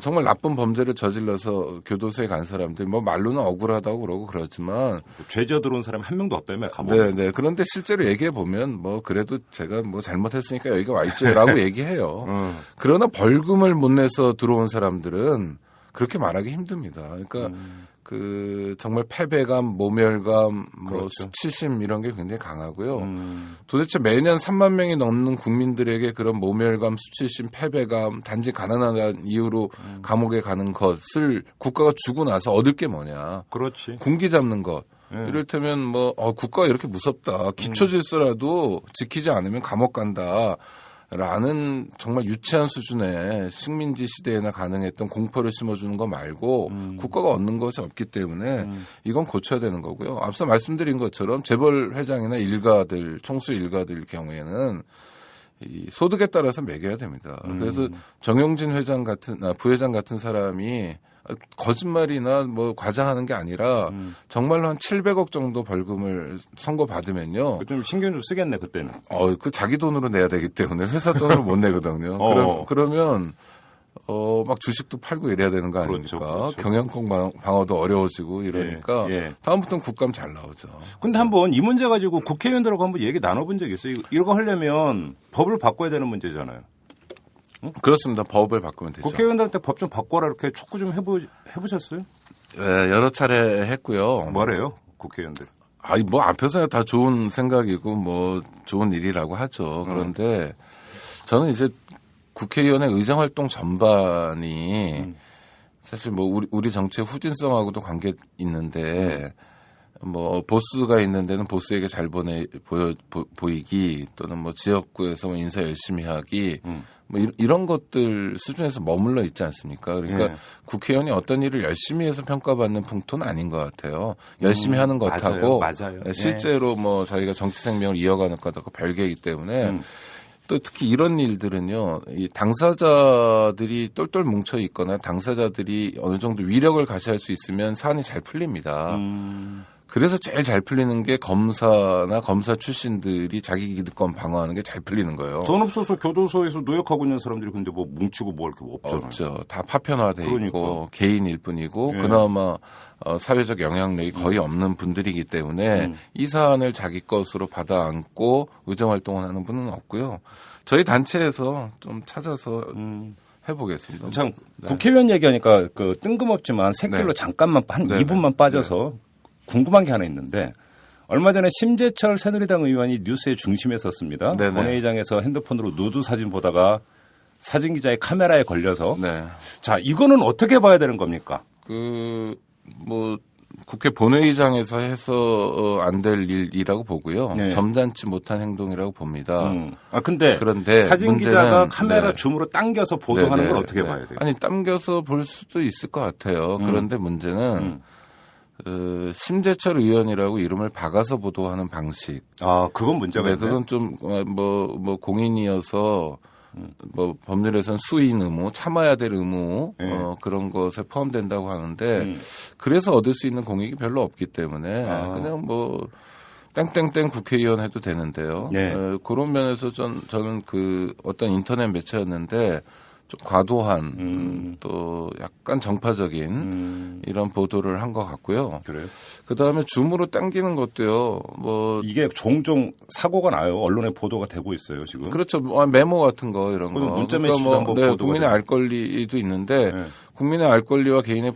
정말 나쁜 범죄를 저질러서 교도소에 간 사람들, 뭐 말로는 억울하다고 그러고 그러지만. 죄져 들어온 사람이 한 명도 없다며, 감옥에. 네. 그런데 실제로 얘기해 보면 뭐 그래도 제가 뭐 잘못했으니까 여기가 와 있죠라고 얘기해요. 그러나 벌금을 못 내서 들어온 사람들은 그렇게 말하기 힘듭니다. 그러니까 정말 패배감, 모멸감, 뭐 그렇죠. 수치심 이런 게 굉장히 강하고요. 도대체 매년 3만 명이 넘는 국민들에게 그런 모멸감, 수치심, 패배감, 단지 가난한 이유로 감옥에 가는 것을 국가가 주고 나서 얻을 게 뭐냐. 그렇지. 군기 잡는 것. 이를테면 뭐 국가가 이렇게 무섭다. 기초 질서라도 지키지 않으면 감옥 간다. 라는 정말 유치한 수준의 식민지 시대에나 가능했던 공포를 심어주는 거 말고 국가가 얻는 것이 없기 때문에 이건 고쳐야 되는 거고요. 앞서 말씀드린 것처럼 재벌 회장이나 일가들, 총수 일가들 경우에는 이 소득에 따라서 매겨야 됩니다. 그래서 정용진 회장 같은 부회장 같은 사람이 거짓말이나 뭐 과장하는 게 아니라 정말로 한 700억 정도 벌금을 선고받으면요. 좀 신경 좀 쓰겠네, 그때는. 그 자기 돈으로 내야 되기 때문에 회사 돈으로 못 내거든요. 그러면 막 주식도 팔고 이래야 되는 거 아닙니까? 그렇죠. 경영권 방어도 어려워지고 이러니까 다음부터는 국감 잘 나오죠. 근데 한번 이 문제 가지고 국회의원들하고 한번 얘기 나눠본 적이 있어요. 이거 하려면 법을 바꿔야 되는 문제잖아요. 그렇습니다. 법을 바꾸면 되죠. 국회의원들한테 법 좀 바꿔라 이렇게 촉구 좀 해보셨어요? 네, 여러 차례 했고요. 뭐래요, 국회의원들? 뭐 앞에서야 다 좋은 생각이고 뭐 좋은 일이라고 하죠. 그런데 저는 이제 국회의원의 의정활동 전반이 사실 뭐 우리 정치의 후진성하고도 관계 있는데 뭐 보스가 있는 데는 보스에게 잘 보이기 또는 뭐 지역구에서 뭐 인사 열심히 하기 뭐 이런 것들 수준에서 머물러 있지 않습니까? 그러니까 네. 국회의원이 어떤 일을 열심히 해서 평가받는 풍토는 아닌 것 같아요. 열심히 하는 것하고 맞아요. 실제로 뭐 자기가 정치 생명을 이어가는 것하고 별개이기 때문에 또 특히 이런 일들은요, 이 당사자들이 똘똘 뭉쳐 있거나 당사자들이 어느 정도 위력을 가시할 수 있으면 사안이 잘 풀립니다. 그래서 제일 잘 풀리는 게 검사나 검사 출신들이 자기 기득권 방어하는 게 잘 풀리는 거예요. 돈 없어서 교도소에서 노역하고 있는 사람들이 근데 뭐 뭉치고 뭐 이렇게 없잖아요. 없죠. 다 파편화돼 그러니까. 있고 개인일 뿐이고 예. 그나마 사회적 영향력이 거의 없는 분들이기 때문에 이 사안을 자기 것으로 받아 안고 의정활동을 하는 분은 없고요. 저희 단체에서 좀 찾아서 해보겠습니다. 참 네. 국회의원 얘기하니까 그 뜬금없지만 새길로 네. 잠깐만 한 네, 2분만 빠져서 궁금한 게 하나 있는데 얼마 전에 심재철 새누리당 의원이 뉴스의 중심에 섰습니다. 네네. 본회의장에서 핸드폰으로 누드 사진 보다가 사진 기자의 카메라에 걸려서 네. 자 이거는 어떻게 봐야 되는 겁니까? 뭐 국회 본회의장에서 해서 안 될 일이라고 보고요. 네. 점잖지 못한 행동이라고 봅니다. 근데 그런데 사진 문제는- 기자가 카메라 네. 줌으로 당겨서 보도하는 네, 걸 네, 어떻게 네. 봐야 돼요? 아니 당겨서 볼 수도 있을 것 같아요. 그런데 문제는 심재철 의원이라고 이름을 박아서 보도하는 방식. 아 그건 문제가 네, 있네. 그건 좀 뭐 공인이어서 뭐 법률에서는 수인 의무, 참아야 될 의무 네. 그런 것에 포함된다고 하는데 그래서 얻을 수 있는 공익이 별로 없기 때문에 아. 그냥 뭐 땡땡땡 국회의원 해도 되는데요. 네. 그런 면에서 저는 그 어떤 인터넷 매체였는데 좀 과도한 또 약간 정파적인 이런 보도를 한 것 같고요. 그래요? 그 다음에 줌으로 당기는 것도요. 뭐 이게 종종 사고가 나요. 언론에 보도가 되고 있어요 지금. 그렇죠. 뭐 메모 같은 거 이런 그건 거. 문자 그러니까 메시지도 한번 보도가 국민의 되고. 알 권리도 있는데 네. 국민의 알 권리와 개인의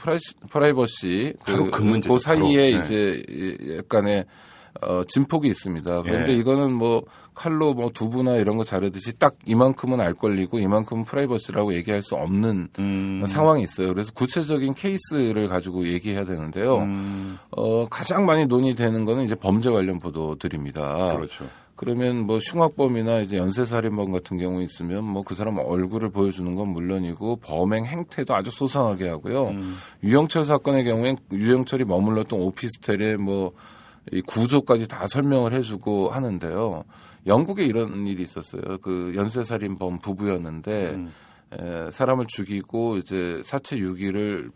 프라이버시 바로 그 문제죠, 그 사이에 바로. 네. 이제 약간의 진폭이 있습니다. 그런데 예. 이거는 뭐 칼로 뭐 두부나 이런 거 자르듯이 딱 이만큼은 알 권리고 이만큼은 프라이버시라고 얘기할 수 없는 상황이 있어요. 그래서 구체적인 케이스를 가지고 얘기해야 되는데요. 가장 많이 논의되는 거는 이제 범죄 관련 보도들입니다. 그렇죠. 그러면 뭐 흉악범이나 이제 연쇄살인범 같은 경우 있으면 뭐 그 사람 얼굴을 보여주는 건 물론이고 범행 행태도 아주 소상하게 하고요. 유영철 사건의 경우엔 유영철이 머물렀던 오피스텔에 뭐 이 구조까지 다 설명을 해주고 하는데요. 영국에 이런 일이 있었어요. 그 연쇄살인범 부부였는데 사람을 죽이고 이제 사체 유기를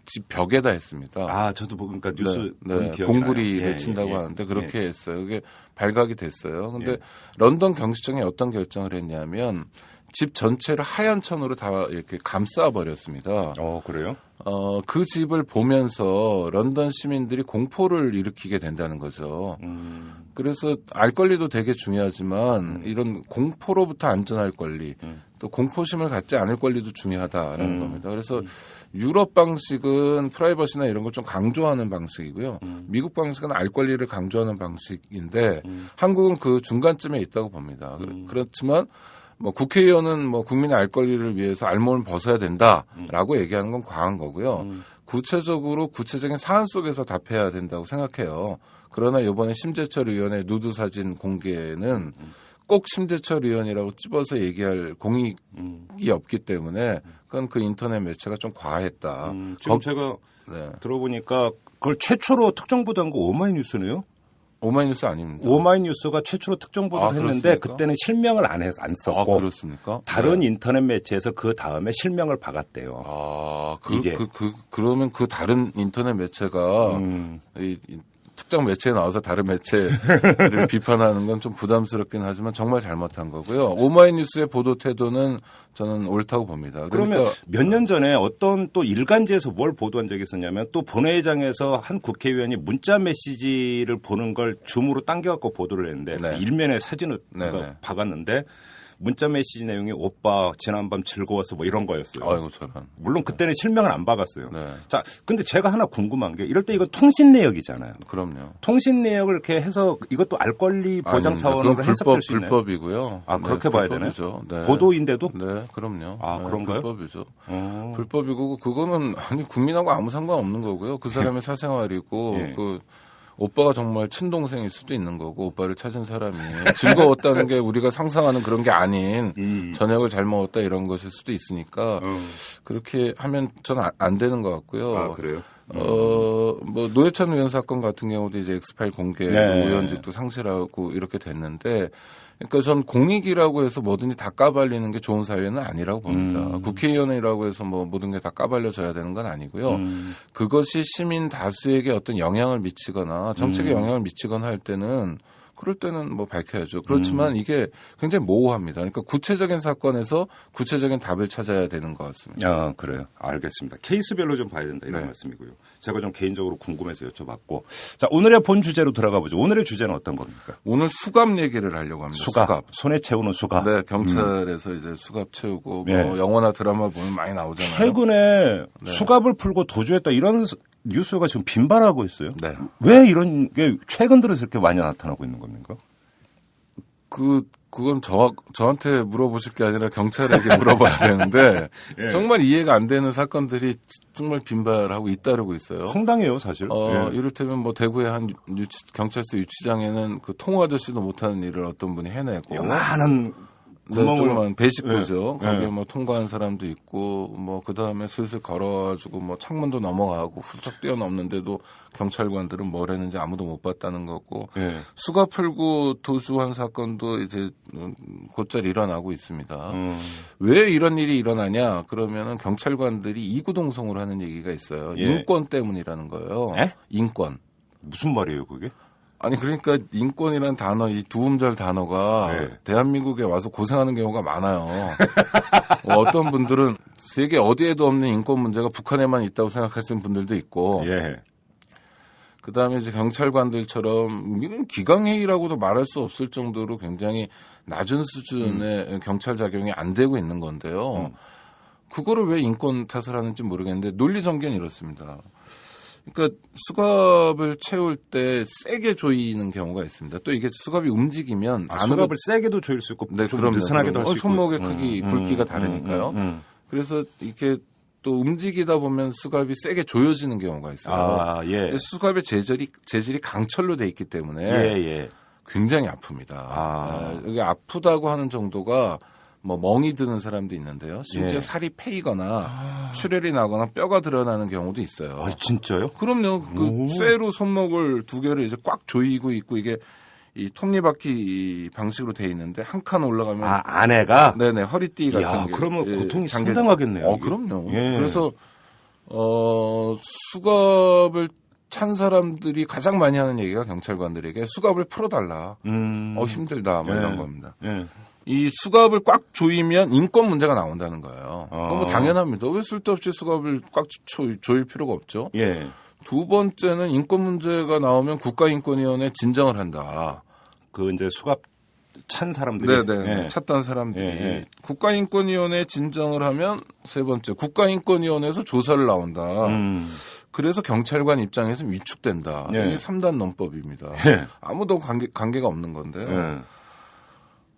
집 벽에다 했습니다. 아 저도 그러니까 뉴스 본 기억이 공구리 나요. 예, 맺힌다고 예, 하는데 예. 그렇게 했어요. 그게 발각이 됐어요. 근데 예. 런던 경찰청이 어떤 결정을 했냐면 집 전체를 하얀 천으로 다 이렇게 감싸 버렸습니다. 그래요? 그 집을 보면서 런던 시민들이 공포를 일으키게 된다는 거죠. 그래서 알 권리도 되게 중요하지만 이런 공포로부터 안전할 권리, 또 공포심을 갖지 않을 권리도 중요하다라는 겁니다. 그래서 유럽 방식은 프라이버시나 이런 걸 좀 강조하는 방식이고요. 미국 방식은 알 권리를 강조하는 방식인데 한국은 그 중간쯤에 있다고 봅니다. 그렇지만 뭐 국회의원은 뭐 국민의 알 권리를 위해서 알몸을 벗어야 된다라고 얘기하는 건 과한 거고요. 구체적으로 구체적인 사안 속에서 답해야 된다고 생각해요. 그러나 이번에 심재철 의원의 누드 사진 공개는 꼭 심재철 의원이라고 찝어서 얘기할 공익이 없기 때문에 그건 그 인터넷 매체가 좀 과했다. 지금 제가 네. 들어보니까 그걸 최초로 특정 보도한 거 오마이뉴스네요. 오마이뉴스 아닙니다. 오마이뉴스가 최초로 특정 보도를 했는데 그렇습니까? 그때는 실명을 안 썼고 그렇습니까? 다른 네. 인터넷 매체에서 그 다음에 실명을 박았대요. 이게. 그러면 그 다른 인터넷 매체가 이 특정 매체에 나와서 다른 매체를 비판하는 건 좀 부담스럽긴 하지만 정말 잘못한 거고요. 오마이뉴스의 보도 태도는 저는 옳다고 봅니다. 그러면 그러니까 몇 년 전에 어떤 또 일간지에서 뭘 보도한 적이 있었냐면 또 본회의장에서 한 국회의원이 문자 메시지를 보는 걸 줌으로 당겨갖고 보도를 했는데 네. 일면에 사진을 네, 네. 박았는데 문자 메시지 내용이 오빠 지난밤 즐거웠어 뭐 이런 거였어요. 아이고 저런. 물론 그때는 실명을 안 박았어요. 네. 자, 근데 제가 하나 궁금한 게 이럴 때 이거 통신 내역이잖아요. 그럼요. 통신 내역을 이렇게 해서 이것도 알 권리 보장 아닙니다. 차원으로 그건 해석될 수 있나요? 불법이고요. 아, 그렇게 봐야 되나요? 불법이죠. 네. 보도인데도? 네, 그럼요. 아, 네, 그런가요? 불법이죠. 불법이고 그거는 아니 국민하고 아무 상관없는 거고요. 그 사람의 사생활이고 예. 그 오빠가 정말 친동생일 수도 있는 거고 오빠를 찾은 사람이 즐거웠다는 게 우리가 상상하는 그런 게 아닌 저녁을 잘 먹었다 이런 것일 수도 있으니까 그렇게 하면 저는 안 되는 것 같고요. 아, 그래요? 뭐 노회찬 의원 사건 같은 경우도 이제 엑스파일 공개 네. 의원직도 상실하고 이렇게 됐는데 그러니까 전 공익이라고 해서 뭐든지 다 까발리는 게 좋은 사회는 아니라고 봅니다. 국회의원이라고 해서 뭐 모든 게 다 까발려져야 되는 건 아니고요. 그것이 시민 다수에게 어떤 영향을 미치거나 정책에 영향을 미치거나 할 때는 그럴 때는 뭐 밝혀야죠. 그렇지만 이게 굉장히 모호합니다. 그러니까 구체적인 사건에서 구체적인 답을 찾아야 되는 것 같습니다. 아, 그래요. 알겠습니다. 케이스별로 좀 봐야 된다 이런 네. 말씀이고요. 제가 좀 개인적으로 궁금해서 여쭤봤고. 자, 오늘의 본 주제로 들어가 보죠. 오늘의 주제는 어떤 겁니까? 오늘 수갑 얘기를 하려고 합니다. 수갑. 손에 채우는 수갑. 네, 경찰에서 이제 수갑 채우고 뭐 네. 영화나 드라마 보면 많이 나오잖아요. 최근에 수갑을 풀고 도주했다 이런 뉴스가 지금 빈발하고 있어요. 네. 왜 이런 게 최근 들어서 이렇게 많이 나타나고 있는 겁니까? 그건 저한테 물어보실 게 아니라 경찰에게 물어봐야 되는데 예. 정말 이해가 안 되는 사건들이 정말 빈발하고 잇따르고 있어요. 황당해요, 사실. 예. 이를테면 뭐 대구의 한 경찰서 유치장에는 그 통호 아저씨도 못하는 일을 어떤 분이 해내고 요만한 네, 구멍을 조그만 배식구죠. 예. 거기에 예. 뭐 통과한 사람도 있고 뭐 그다음에 슬슬 걸어가지고 뭐 창문도 넘어가고 훌쩍 뛰어넘는데도 경찰관들은 뭘 했는지 아무도 못 봤다는 거고 예. 수갑 풀고 도주한 사건도 이제 곧잘 일어나고 있습니다. 왜 이런 일이 일어나냐? 그러면은 경찰관들이 이구동성으로 하는 얘기가 있어요. 예. 인권 때문이라는 거예요. 에? 인권. 무슨 말이에요, 그게? 아니 그러니까 인권이란 단어, 이 두 음절 단어가 네. 대한민국에 와서 고생하는 경우가 많아요. 어떤 분들은 세계 어디에도 없는 인권 문제가 북한에만 있다고 생각하시는 분들도 있고, 예. 그 다음에 이제 경찰관들처럼 이건 기강회의라고도 말할 수 없을 정도로 굉장히 낮은 수준의 경찰 작용이 안 되고 있는 건데요. 그거를 왜 인권 탓을 하는지 모르겠는데 논리 전개는 이렇습니다. 그러니까 수갑을 채울 때 세게 조이는 경우가 있습니다. 또 이게 수갑이 움직이면 수갑을 세게도 조일 수 있고 네, 좀 그럼요. 느슨하게도 할 수 있고. 손목의 크기, 굵기가 다르니까요. 그래서 이렇게 또 움직이다 보면 수갑이 세게 조여지는 경우가 있어요. 아, 예. 근데 수갑의 재질이 강철로 돼 있기 때문에 예. 굉장히 아픕니다. 아. 이게 아프다고 하는 정도가 뭐 멍이 드는 사람도 있는데요. 심지어 예. 살이 패이거나 출혈이 나거나 뼈가 드러나는 경우도 있어요. 아, 진짜요? 그럼요. 그 쇠로 손목을 두 개를 이제 꽉 조이고 있고 이게 이 톱니바퀴 방식으로 돼 있는데 한 칸 올라가면 아, 아내가? 네네 허리띠 같은 이야, 게 그러면 고통이 잠겨- 상당하겠네요. 이게. 그럼요. 예. 그래서 수갑을 찬 사람들이 가장 많이 하는 얘기가 경찰관들에게 수갑을 풀어달라. 힘들다 뭐 예. 이런 겁니다. 예. 이 수갑을 꽉 조이면 인권 문제가 나온다는 거예요. 그건 뭐 당연합니다. 왜 쓸데없이 수갑을 꽉 조일 필요가 없죠. 예. 두 번째는 인권 문제가 나오면 국가인권위원회 진정을 한다. 그 이제 수갑 찬 사람들이. 네네. 예. 찾던 사람들이. 예. 국가인권위원회 진정을 하면 세 번째. 국가인권위원회에서 조사를 나온다. 그래서 경찰관 입장에서 위축된다. 예. 이게 3단 논법입니다. 예. 아무도 관계가 없는 건데요. 예.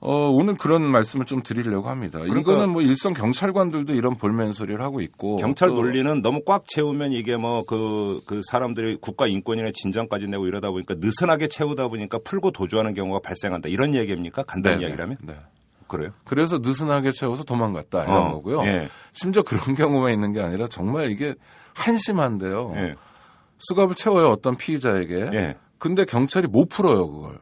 오늘 그런 말씀을 좀 드리려고 합니다. 그러니까 이거는 뭐 일선 경찰관들도 이런 볼멘 소리를 하고 있고. 경찰 또 논리는 너무 꽉 채우면 이게 뭐 그 사람들이 국가 인권이나 진정까지 내고 이러다 보니까 느슨하게 채우다 보니까 풀고 도주하는 경우가 발생한다. 이런 얘기입니까? 간단히 네네. 이야기라면? 네. 그래요? 그래서 느슨하게 채워서 도망갔다 이런 거고요. 예. 심지어 그런 경우만 있는 게 아니라 정말 이게 한심한데요. 예. 수갑을 채워요 어떤 피의자에게. 예. 근데 경찰이 못 풀어요 그걸.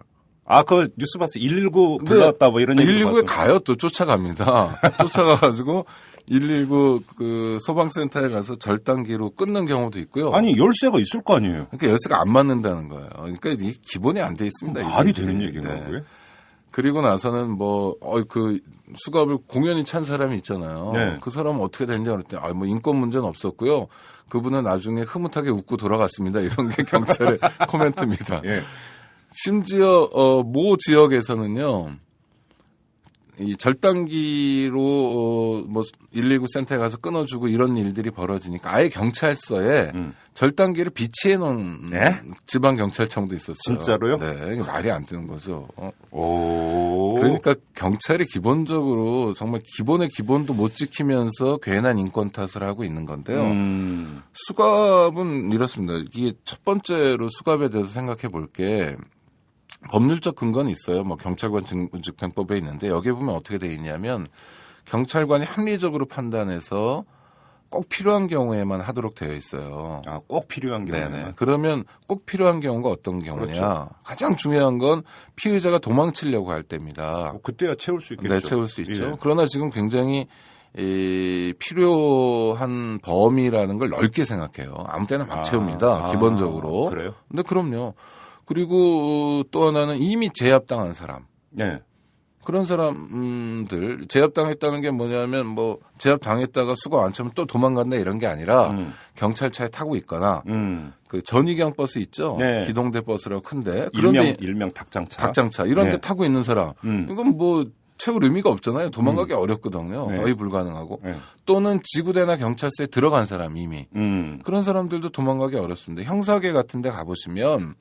아, 그 뉴스 봤어. 119 불렀다 뭐 이런 얘기 119에 가요 또 쫓아갑니다. 쫓아가가지고 119 그 소방센터에 가서 절단기로 끊는 경우도 있고요. 아니, 열쇠가 있을 거 아니에요. 그러니까 열쇠가 안 맞는다는 거예요. 그러니까 이게 기본이 안 돼 있습니다. 말이 이게. 되는 얘기인가 네. 그게? 그리고 나서는 뭐 그 수갑을 공연히 찬 사람이 있잖아요. 네. 그 사람은 어떻게 됐냐 그랬더니 뭐 인권 문제는 없었고요. 그분은 나중에 흐뭇하게 웃고 돌아갔습니다. 이런 게 경찰의 코멘트입니다. 예. 심지어 모 지역에서는요. 이 절단기로 뭐 119 센터에 가서 끊어주고 이런 일들이 벌어지니까 아예 경찰서에 절단기를 비치해 놓은 네? 지방 경찰청도 있었어요. 진짜로요? 네, 이게 말이 안 되는 거죠. 오. 그러니까 경찰이 기본적으로 정말 기본의 기본도 못 지키면서 괜한 인권 탓을 하고 있는 건데요. 수갑은 이렇습니다. 이게 첫 번째로 수갑에 대해서 생각해 볼 게 법률적 근거는 있어요. 뭐 경찰관 직무집행법에 있는데 여기에 보면 어떻게 돼 있냐면 경찰관이 합리적으로 판단해서 꼭 필요한 경우에만 하도록 되어 있어요. 아, 꼭 필요한 경우에. 네네. 그러면 꼭 필요한 경우가 어떤 경우냐? 그렇죠. 가장 중요한 건 피의자가 도망치려고 할 때입니다. 그때야 채울 수 있겠죠. 네, 채울 수 있죠. 예. 그러나 지금 굉장히 필요한 범위라는 걸 넓게 생각해요. 아무 때나 막 채웁니다. 기본적으로. 그래요? 근데 그럼요. 그리고 또 하나는 이미 제압당한 사람. 네. 그런 사람들 제압당했다는 게 뭐냐면 뭐 제압당했다가 수갑 안 차면 또 도망간다 이런 게 아니라 경찰차에 타고 있거나 그 전위경 버스 있죠. 네. 기동대 버스라고 큰데 그런데 일명 닭장차. 닭장차 이런 데 네. 타고 있는 사람 이건 뭐 채울 의미가 없잖아요. 도망가기 어렵거든요. 네. 거의 불가능하고 네. 또는 지구대나 경찰서에 들어간 사람 이미 그런 사람들도 도망가기 어렵습니다. 형사계 같은 데 가보시면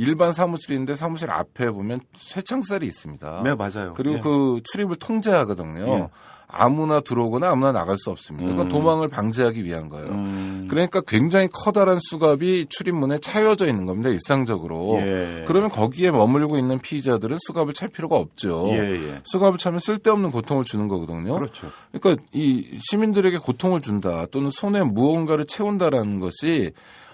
일반 사무실인데 사무실 앞에 보면 쇠창살이 있습니다. 네, 맞아요. 그리고 예. 그 출입을 통제하거든요. 예. 아무나 들어오거나 아무나 나갈 수 없습니다. 그건 도망을 방지하기 위한 거예요. 그러니까 굉장히 커다란 수갑이 출입문에 차여져 있는 겁니다. 일상적으로. 예. 그러면 거기에 머물고 있는 피의자들은 수갑을 찰 필요가 없죠. 예. 수갑을 차면 쓸데없는 고통을 주는 거거든요. 그렇죠. 그러니까 이 시민들에게 고통을 준다 또는 손에 무언가를 채운다라는 것이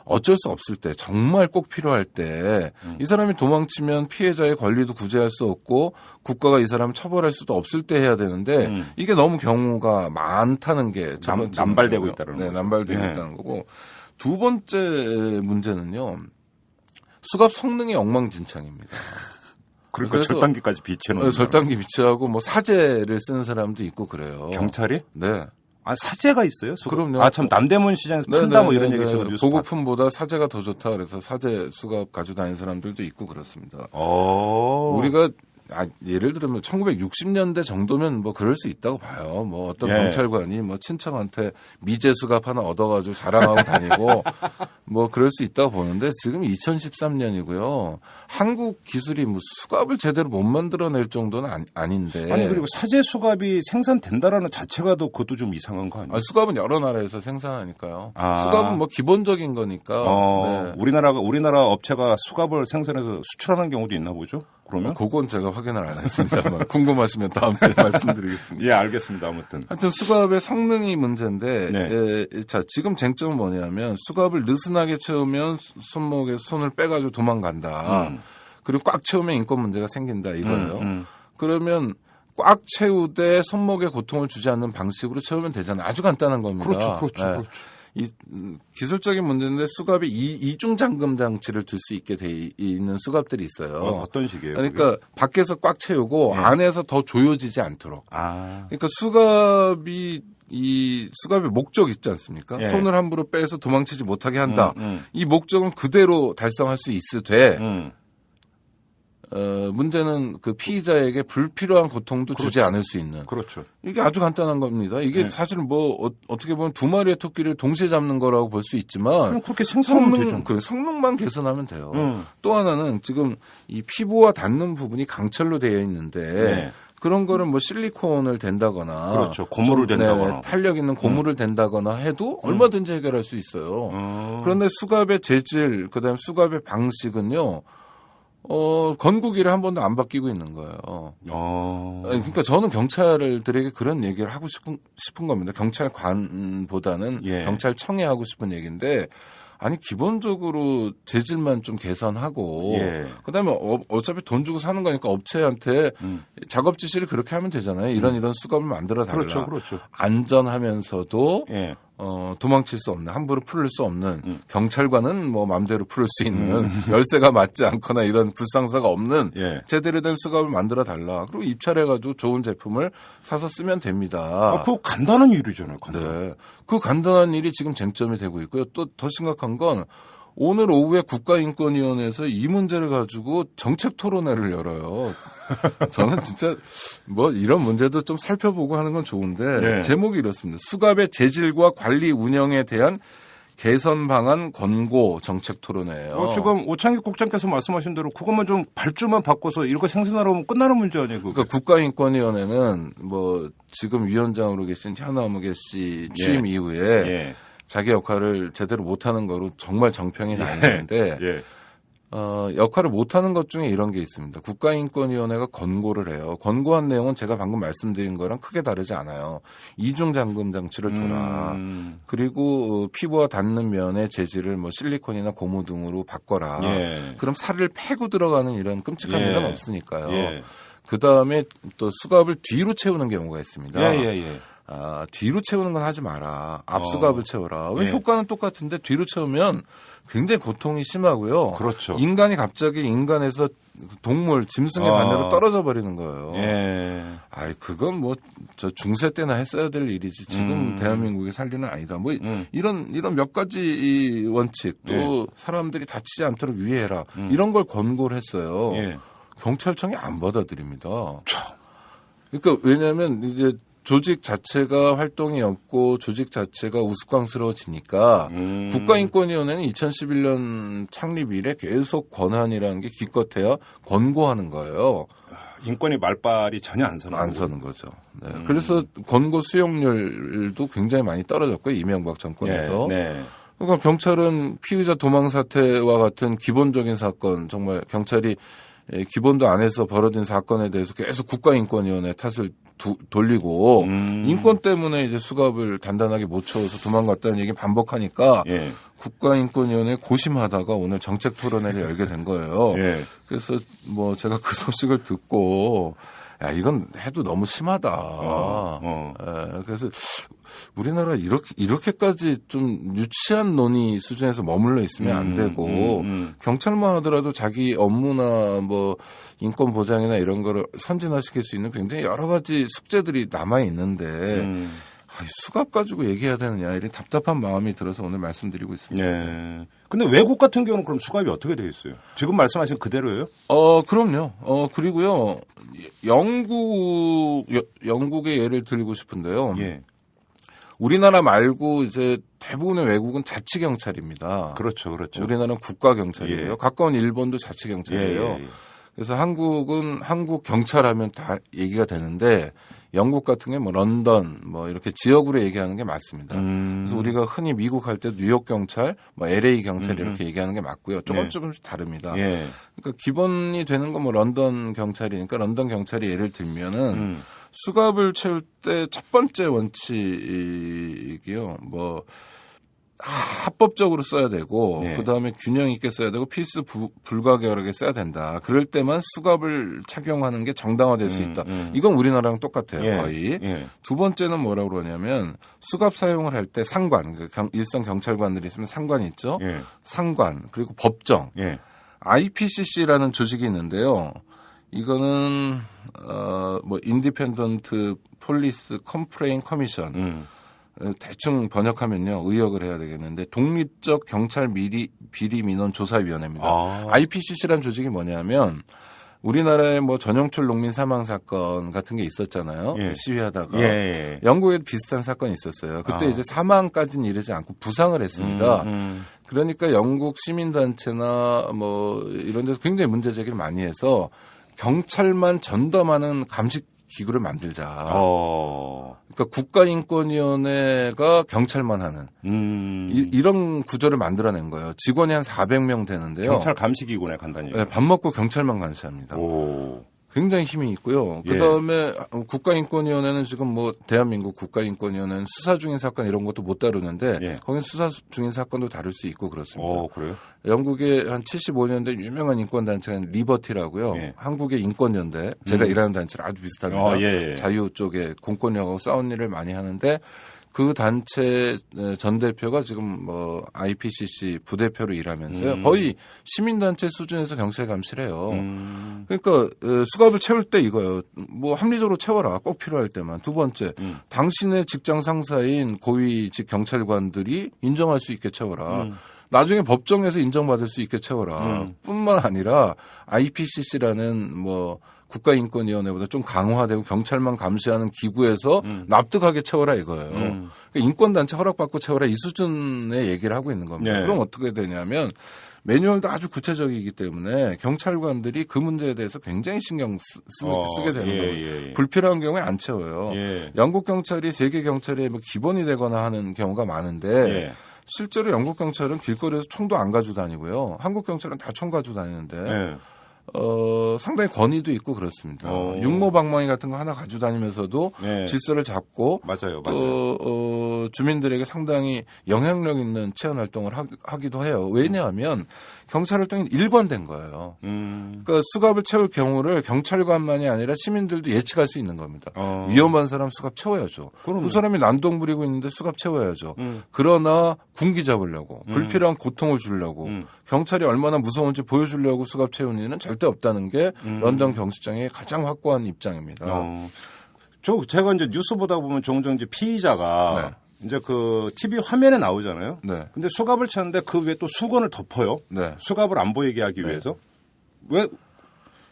어쩔 수 없을 때 정말 꼭 필요할 때 이 사람이 도망치면 피해자의 권리도 구제할 수 없고 국가가 이 사람을 처벌할 수도 없을 때 해야 되는데 이게 너무 경우가 많다는 게 첫 번째 남발되고 문제고요. 있다는 네, 거죠. 남발되고 예. 있다는 거고 두 번째 문제는요. 수갑 성능이 엉망진창입니다. 그러니까 그래서 절단기까지 비치해놓는. 절단기 비치하고 뭐 사제를 쓰는 사람도 있고 그래요. 경찰이? 네. 아, 사제가 있어요? 수갑? 그럼요. 아, 참, 남대문 시장에서 판다 뭐 이런 얘기 제가 뉴스 보급품보다 사제가 더 좋다 그래서 사제 수갑 가지고 다니는 사람들도 있고 그렇습니다. 우리가 예를 들면 1960년대 정도면 뭐 그럴 수 있다고 봐요. 뭐 어떤 예. 경찰관이 뭐 친척한테 미제 수갑 하나 얻어가지고 자랑하고 다니고 뭐 그럴 수 있다고 보는데 지금 2013년이고요. 한국 기술이 뭐 수갑을 제대로 못 만들어낼 정도는 아닌데. 아니, 그리고 사제 수갑이 생산된다라는 자체가 더 그것도 좀 이상한 거 아니에요? 수갑은 여러 나라에서 생산하니까요. 아. 수갑은 뭐 기본적인 거니까. 네. 우리나라 업체가 수갑을 생산해서 수출하는 경우도 있나 보죠? 그러면? 그건 제가 확인을 안 했습니다만 궁금하시면 다음 주에 말씀드리겠습니다. 예, 알겠습니다. 아무튼. 하여튼 수갑의 성능이 문제인데 네. 자 지금 쟁점은 뭐냐면 수갑을 느슨하게 채우면 손목에 손을 빼가지고 도망간다. 그리고 꽉 채우면 인권 문제가 생긴다 이거예요. 그러면 꽉 채우되 손목에 고통을 주지 않는 방식으로 채우면 되잖아요. 아주 간단한 겁니다. 그렇죠. 네. 이 기술적인 문제인데 수갑에 이중 잠금 장치를 둘 수 있게 돼 있는 수갑들이 있어요. 어떤 식이에요? 그러니까 그게? 밖에서 꽉 채우고 네. 안에서 더 조여지지 않도록. 아. 그러니까 수갑의 목적 있지 않습니까? 예. 손을 함부로 빼서 도망치지 못하게 한다. 이 목적은 그대로 달성할 수 있으되 문제는 그 피의자에게 불필요한 고통도 주지 않을 수 있는. 그렇죠. 이게 아주 간단한 겁니다. 이게 사실은 뭐 어떻게 보면 두 마리의 토끼를 동시에 잡는 거라고 볼 수 있지만 그럼 그렇게 생산하면 되죠. 성능만 개선하면 돼요. 또 하나는 지금 이 피부와 닿는 부분이 강철로 되어 있는데 네. 그런 거를 뭐 실리콘을 댄다거나 그렇죠. 고무를 댄다거나. 탄력 있는 고무를 댄다거나 해도 얼마든지 해결할 수 있어요. 그런데 수갑의 재질, 그다음에 수갑의 방식은요. 건국이를 한 번도 안 바뀌고 있는 거예요. 그러니까 저는 경찰들에게 그런 얘기를 하고 싶은 겁니다. 경찰관보다는 예. 경찰청에 하고 싶은 얘기인데, 아니 기본적으로 재질만 좀 개선하고, 예. 그다음에 어차피 돈 주고 사는 거니까 업체한테 작업 지시를 그렇게 하면 되잖아요. 이런 수갑을 만들어 달라. 그렇죠. 안전하면서도 예. 도망칠 수 없는, 함부로 풀릴 수 없는, 경찰관은 뭐 마음대로 풀을 수 있는, 열쇠가 맞지 않거나 이런 불상사가 없는, 예. 제대로 된 수갑을 만들어 달라. 그리고 입찰해가지고 좋은 제품을 사서 쓰면 됩니다. 그거 간단한 일이잖아요. 간단한. 네. 그 간단한 일이 지금 쟁점이 되고 있고요. 또 더 심각한 건, 오늘 오후에 국가인권위원회에서 이 문제를 가지고 정책 토론회를 열어요. 저는 진짜 뭐 이런 문제도 좀 살펴보고 하는 건 좋은데 네. 제목이 이렇습니다. 수갑의 재질과 관리 운영에 대한 개선 방안 권고 정책 토론회예요. 지금 오창익 국장께서 말씀하신 대로 그것만 좀 발주만 바꿔서 이렇게 생산하러 오면 끝나는 문제 아니에요? 그게? 그러니까 국가인권위원회는 뭐 지금 위원장으로 계신 현아무개 씨 취임 이후에 예. 자기 역할을 제대로 못하는 거로 정말 정평이 나뉘는데 예. 역할을 못하는 것 중에 이런 게 있습니다. 국가인권위원회가 권고를 해요. 권고한 내용은 제가 방금 말씀드린 거랑 크게 다르지 않아요. 이중 잠금 장치를 둬라. 그리고 피부와 닿는 면의 재질을 뭐 실리콘이나 고무 등으로 바꿔라. 예. 그럼 살을 패고 들어가는 이런 끔찍한 예. 일은 없으니까요. 예. 그 다음에 또 수갑을 뒤로 채우는 경우가 있습니다. 예. 뒤로 채우는 건 하지 마라. 앞수갑을 채워라. 왜 예. 효과는 똑같은데 뒤로 채우면 굉장히 고통이 심하고요. 그렇죠. 인간이 갑자기 인간에서 동물, 짐승의 반대로 떨어져 버리는 거예요. 예. 그건 뭐, 저 중세 때나 했어야 될 일이지. 지금 대한민국의 살리는 아니다. 뭐, 이런 몇 가지 이 원칙, 또 사람들이 다치지 않도록 유의해라. 이런 걸 권고를 했어요. 예. 경찰청이 안 받아들입니다. 그러니까 왜냐하면 이제 조직 자체가 활동이 없고 조직 자체가 우스꽝스러워지니까 국가인권위원회는 2011년 창립 이래 계속 권한이라는 게 기껏해야 권고하는 거예요. 인권이 말발이 전혀 안 서는 안 서는 거죠. 네. 그래서 권고 수용률도 굉장히 많이 떨어졌고요. 이명박 정권에서. 네. 그러니까 경찰은 피의자 도망 사태와 같은 기본적인 사건, 정말 경찰이 기본도 안 해서 벌어진 사건에 대해서 계속 국가인권위원회 탓을 돌리고 인권 때문에 이제 수갑을 단단하게 못 채워서 도망갔다는 얘기 반복하니까 예. 국가인권위원회 고심하다가 오늘 정책 토론회를 열게 된 거예요. 예. 그래서 뭐 제가 그 소식을 듣고 야 이건 해도 너무 심하다. 그래서 우리나라 이렇게까지 좀 유치한 논의 수준에서 머물러 있으면 안 되고 경찰만 하더라도 자기 업무나 뭐 인권 보장이나 이런 거를 선진화시킬 수 있는 굉장히 여러 가지 숙제들이 남아 있는데 수갑 가지고 얘기해야 되느냐 이런 답답한 마음이 들어서 오늘 말씀드리고 있습니다. 네. 근데 외국 같은 경우는 그럼 수갑이 어떻게 되어 있어요? 지금 말씀하신 그대로예요? 그럼요. 그리고요. 영국의 예를 들고 싶은데요. 예. 우리나라 말고 이제 대부분의 외국은 자치경찰입니다. 그렇죠. 우리나라는 국가경찰이에요. 예. 가까운 일본도 자치경찰이에요. 예. 그래서 한국은 한국 경찰하면 다 얘기가 되는데 영국 같은 게 뭐 런던 뭐 이렇게 지역으로 얘기하는 게 맞습니다. 그래서 우리가 흔히 미국 할 때 뉴욕 경찰, 뭐 LA 경찰 이렇게 얘기하는 게 맞고요. 조금씩 다릅니다. 예. 그러니까 기본이 되는 건 뭐 런던 경찰이니까 런던 경찰이 예를 들면은 수갑을 채울 때 첫 번째 원칙이요. 뭐 합법적으로 써야 되고 네. 그다음에 균형 있게 써야 되고 필수 불가결하게 써야 된다. 그럴 때만 수갑을 착용하는 게 정당화될 수 있다. 이건 우리나라랑 똑같아요. 예. 거의. 예. 두 번째는 뭐라고 그러냐면 수갑 사용을 할 때 상관, 일선 경찰관들이 있으면 상관이 있죠. 예. 상관 그리고 법정. 예. IPCC라는 조직이 있는데요. 이거는 뭐 인디펜던트 폴리스 컴플레인 커미션. 대충 번역하면요. 의역을 해야 되겠는데 독립적 경찰 비리 민원 조사위원회입니다. IPCC라는 조직이 뭐냐면 우리나라에 뭐 전영철 농민 사망 사건 같은 게 있었잖아요. 예. 시위하다가 예. 영국에도 비슷한 사건이 있었어요. 그때 이제 사망까지는 이르지 않고 부상을 했습니다. 그러니까 영국 시민단체나 뭐 이런 데서 굉장히 문제 제기를 많이 해서 경찰만 전담하는 감식 기구를 만들자. 그러니까 국가인권위원회가 경찰만 하는 이런 구조를 만들어낸 거예요. 직원이 한 400명 되는데요. 경찰 감시기구네 간단히. 네, 밥 먹고 경찰만 감시합니다. 오. 굉장히 힘이 있고요. 예. 그다음에 국가인권위원회는 지금 뭐 대한민국 국가인권위원회는 수사 중인 사건 이런 것도 못 다루는데 예. 거긴 수사 중인 사건도 다룰 수 있고 그렇습니다. 그래요? 영국의 한 75년 된 유명한 인권단체가 리버티라고요. 예. 한국의 인권연대, 제가 일하는 단체랑 아주 비슷합니다. 예. 자유 쪽에 공권력하고 싸운 일을 많이 하는데 그 단체 전 대표가 지금 뭐 IPCC 부대표로 일하면서요. 거의 시민단체 수준에서 경찰 감시를 해요. 그러니까 수갑을 채울 때 이거예요. 뭐 합리적으로 채워라. 꼭 필요할 때만. 두 번째, 당신의 직장 상사인 고위직 경찰관들이 인정할 수 있게 채워라. 나중에 법정에서 인정받을 수 있게 채워라. 뿐만 아니라 IPCC라는 뭐 국가인권위원회보다 좀 강화되고 경찰만 감시하는 기구에서 납득하게 채워라 이거예요. 그러니까 인권단체 허락받고 채워라 이 수준의 얘기를 하고 있는 겁니다. 네. 그럼 어떻게 되냐면 매뉴얼도 아주 구체적이기 때문에 경찰관들이 그 문제에 대해서 굉장히 신경 쓰게 되는 겁니다. 불필요한 경우에 안 채워요. 영국 경찰이 세계 경찰의 뭐 기본이 되거나 하는 경우가 많은데 실제로 영국 경찰은 길거리에서 총도 안 가지고 다니고요. 한국 경찰은 다 총 가지고 다니는데 상당히 권위도 있고 그렇습니다. 육모방망이 같은 거 하나 가지고 다니면서도 질서를 잡고 맞아요. 주민들에게 상당히 영향력 있는 체험 활동을 하기도 해요. 왜냐하면 경찰 활동이 일관된 거예요. 그러니까 수갑을 채울 경우를 경찰관만이 아니라 시민들도 예측할 수 있는 겁니다. 위험한 사람 수갑 채워야죠. 그 사람이 난동 부리고 있는데 수갑 채워야죠. 그러나 군기 잡으려고 불필요한 고통을 주려고 경찰이 얼마나 무서운지 보여주려고 수갑 채우는 일은 절대 없다는 게 런던 경찰청의 가장 확고한 입장입니다. 제가 이제 뉴스 보다 보면 종종 이제 피의자가 이제 그 TV 화면에 나오잖아요. 근데 수갑을 채는데 그 위에 또 수건을 덮어요. 수갑을 안 보이게 하기 위해서. 왜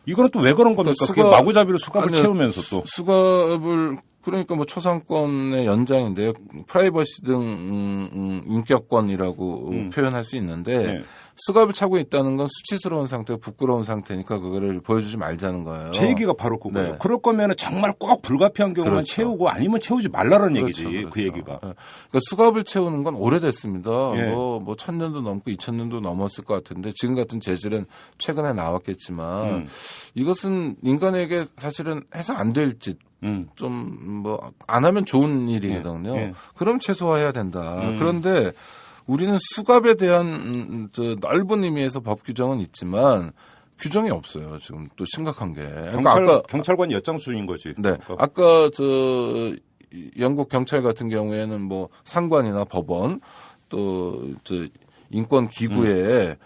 이거는 또 왜 그런 겁니까? 그게 마구잡이로 수갑을 채우면서 또 수갑을 그러니까 뭐 초상권의 연장인데요. 프라이버시 등 인격권이라고 표현할 수 있는데 수갑을 차고 있다는 건 수치스러운 상태고 부끄러운 상태니까 그거를 보여주지 말자는 거예요. 제 얘기가 바로 그거예요. 그럴 거면 정말 꼭 불가피한 경우만 채우고 아니면 채우지 말라는 얘기지. 그 얘기가. 그러니까 수갑을 채우는 건 오래됐습니다. 뭐 1000년도 넘고 2000년도 넘었을 것 같은데 지금 같은 재질은 최근에 나왔겠지만 이것은 인간에게 사실은 해서 안 될 짓. 좀 뭐 안 하면 좋은 일이거든요. 그럼 최소화해야 된다. 그런데 우리는 수갑에 대한 넓은 의미에서 법 규정은 있지만 규정이 없어요. 지금 또 심각한 게. 경찰관이 엿장수인 거지. 네. 아까 영국 경찰 같은 경우에는 뭐 상관이나 법원 또 인권 기구에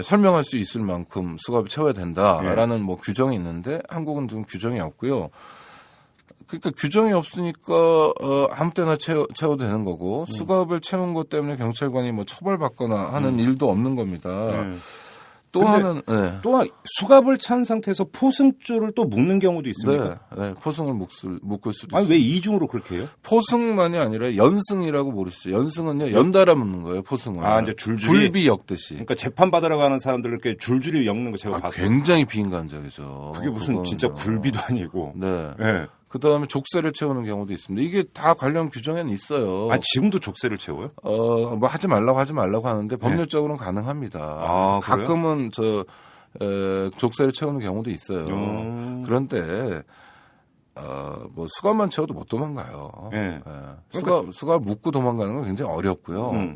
설명할 수 있을 만큼 수갑을 채워야 된다라는 뭐 규정이 있는데 한국은 지금 규정이 없고요. 그러니까 규정이 없으니까 아무 때나 채워도 되는 거고 수갑을 채운 것 때문에 경찰관이 뭐 처벌받거나 하는 일도 없는 겁니다. 또 수갑을 찬 상태에서 포승줄을 또 묶는 경우도 있습니까? 네, 포승을 묶을 수도 아니 있어요. 왜 이중으로 그렇게 해요? 포승만이 아니라 연승이라고 모르시죠? 연승은요 연달아 묶는 거예요. 포승을. 이제 줄줄이 굴비 엮듯이. 그러니까 재판 받으러 가는 사람들 이렇게 줄줄이 엮는 거 제가 봤어요. 굉장히 비인간적이죠. 그게 무슨 진짜 굴비도 아니고. 네. 그 다음에 족쇄를 채우는 경우도 있습니다. 이게 다 관련 규정에는 있어요. 지금도 족쇄를 채워요? 뭐 하지 말라고 하는데 법률적으로는 가능합니다. 가끔은 족쇄를 채우는 경우도 있어요. 그런데 뭐 수갑만 채워도 못 도망가요. 수갑 묶고 도망가는 건 굉장히 어렵고요.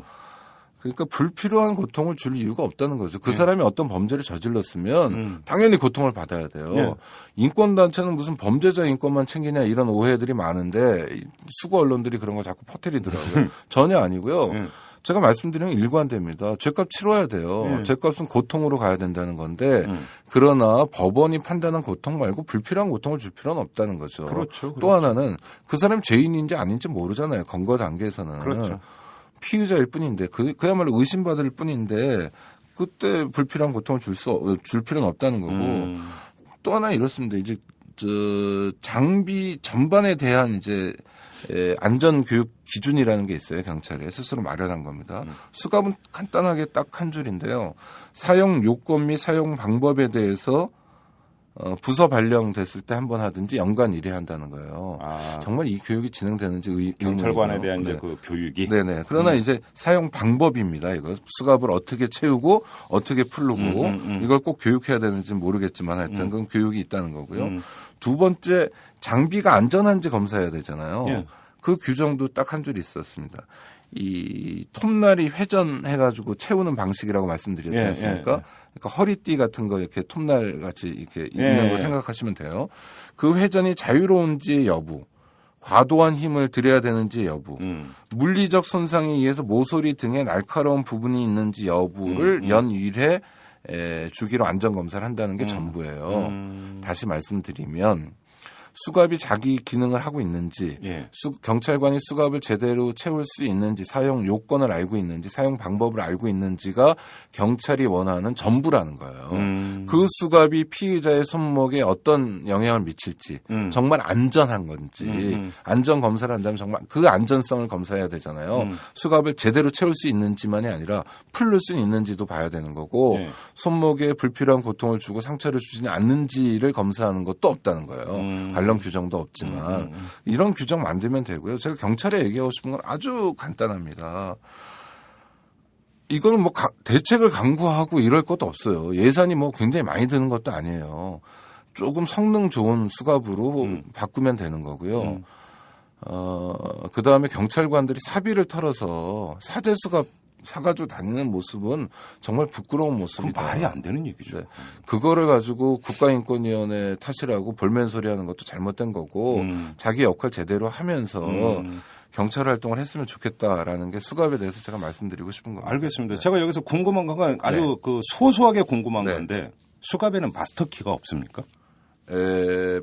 그러니까 불필요한 고통을 줄 이유가 없다는 거죠. 그 사람이 어떤 범죄를 저질렀으면 당연히 고통을 받아야 돼요. 인권단체는 무슨 범죄자 인권만 챙기냐 이런 오해들이 많은데 수고 언론들이 그런 거 자꾸 퍼뜨리더라고요. 전혀 아니고요. 제가 말씀드리면 일관됩니다. 죄값 치러야 돼요. 죄값은 고통으로 가야 된다는 건데 그러나 법원이 판단한 고통 말고 불필요한 고통을 줄 필요는 없다는 거죠. 그렇죠. 또 하나는 그 사람이 죄인인지 아닌지 모르잖아요. 검거 단계에서는. 그렇죠. 피의자일 뿐인데 그야말로 의심받을 뿐인데 그때 불필요한 고통을 줄 필요는 없다는 거고 또 하나 이렇습니다. 이제 장비 전반에 대한 이제 안전 교육 기준이라는 게 있어요. 경찰에 스스로 마련한 겁니다. 수갑은 간단하게 딱 한 줄인데요. 사용 요건 및 사용 방법에 대해서 부서 발령됐을 때 한 번 하든지 연간 1회 한다는 거예요. 정말 이 교육이 진행되는지 경찰관에 대한 이제 그 교육이. 네네. 그러나 이제 사용 방법입니다. 이거 수갑을 어떻게 채우고 어떻게 풀고 이걸 꼭 교육해야 되는지 모르겠지만 하여튼 그건 교육이 있다는 거고요. 두 번째 장비가 안전한지 검사해야 되잖아요. 그 규정도 딱 한 줄 있었습니다. 이 톱날이 회전해가지고 채우는 방식이라고 말씀드렸지 않습니까? 그러니까 허리띠 같은 거 이렇게 톱날 같이 이렇게 있는 거 생각하시면 돼요. 그 회전이 자유로운지 여부, 과도한 힘을 들여야 되는지 여부, 물리적 손상에 의해서 모서리 등에 날카로운 부분이 있는지 여부를 연 1회 주기로 안전 검사를 한다는 게 전부예요. 다시 말씀드리면 수갑이 자기 기능을 하고 있는지, 예. 경찰관이 수갑을 제대로 채울 수 있는지, 사용 요건을 알고 있는지, 사용 방법을 알고 있는지가 경찰이 원하는 전부라는 거예요. 그 수갑이 피의자의 손목에 어떤 영향을 미칠지, 정말 안전한 건지, 안전 검사를 한다면 정말 그 안전성을 검사해야 되잖아요. 수갑을 제대로 채울 수 있는지만이 아니라 풀릴 수 있는지도 봐야 되는 거고, 네. 손목에 불필요한 고통을 주고 상처를 주지 않는지를 검사하는 것도 없다는 거예요. 관련 규정도 없지만 이런 규정 만들면 되고요. 제가 경찰에 얘기하고 싶은 건 아주 간단합니다. 이거는 뭐 대책을 강구하고 이럴 것도 없어요. 예산이 뭐 굉장히 많이 드는 것도 아니에요. 조금 성능 좋은 수갑으로 바꾸면 되는 거고요. 그 다음에 경찰관들이 사비를 털어서 사제 수갑 사가지고 다니는 모습은 정말 부끄러운 모습이다. 그럼 말이 안 되는 얘기죠. 네. 그거를 가지고 국가인권위원회 탓이라고 볼멘소리 하는 것도 잘못된 거고 자기 역할 제대로 하면서 경찰 활동을 했으면 좋겠다라는 게 수갑에 대해서 제가 말씀드리고 싶은 겁니다. 알겠습니다. 네. 제가 여기서 궁금한 건 아주 그 소소하게 궁금한 네. 건데 수갑에는 마스터 키가 없습니까?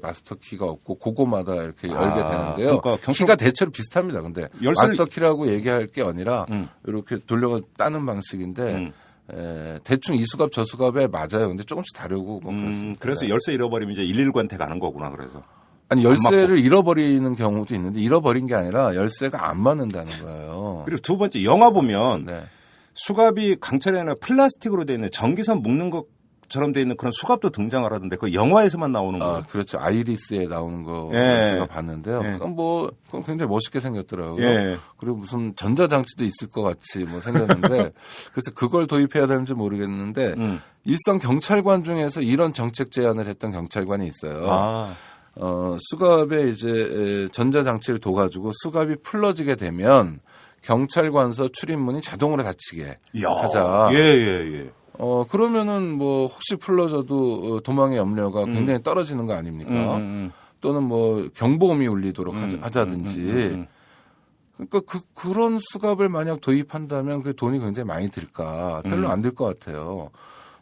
마스터 키가 없고 그거마다 이렇게 열게 되는데요. 그러니까 키가 대체로 비슷합니다. 근데 마스터 키라고 얘기할 게 아니라 이렇게 돌려 따는 방식인데 대충 이 수갑 저 수갑에 맞아요. 근데 조금씩 다르고 뭐 그렇습니다. 그래서 네. 열쇠 잃어버리면 이제 119한테 가는 거구나. 그래서 아니 열쇠를 잃어버리는 경우도 있는데 잃어버린 게 아니라 열쇠가 안 맞는다는 거예요. 그리고 두 번째 영화 보면 네. 수갑이 강철이 아니라 플라스틱으로 돼 있는 전기선 묶는 것처럼 돼 있는 그런 수갑도 등장을 하던데 그 영화에서만 나오는 거예요. 그렇죠. 아이리스에 나오는 거 예. 제가 봤는데요. 예. 그건 굉장히 멋있게 생겼더라고요. 예. 그리고 무슨 전자장치도 있을 것 같이 뭐 생겼는데 그래서 그걸 도입해야 되는지 모르겠는데 일선 경찰관 중에서 이런 정책 제안을 했던 경찰관이 있어요. 수갑에 이제 전자장치를 둬가지고 수갑이 풀러지게 되면 경찰관서 출입문이 자동으로 닫히게 하자. 예. 그러면은 뭐 혹시 풀러져도 도망의 염려가 굉장히 떨어지는 거 아닙니까? 또는 뭐 경보음이 울리도록 하자든지. 그러니까 그런 수갑을 만약 도입한다면 그 돈이 굉장히 많이 들까? 별로 안 들 것 같아요.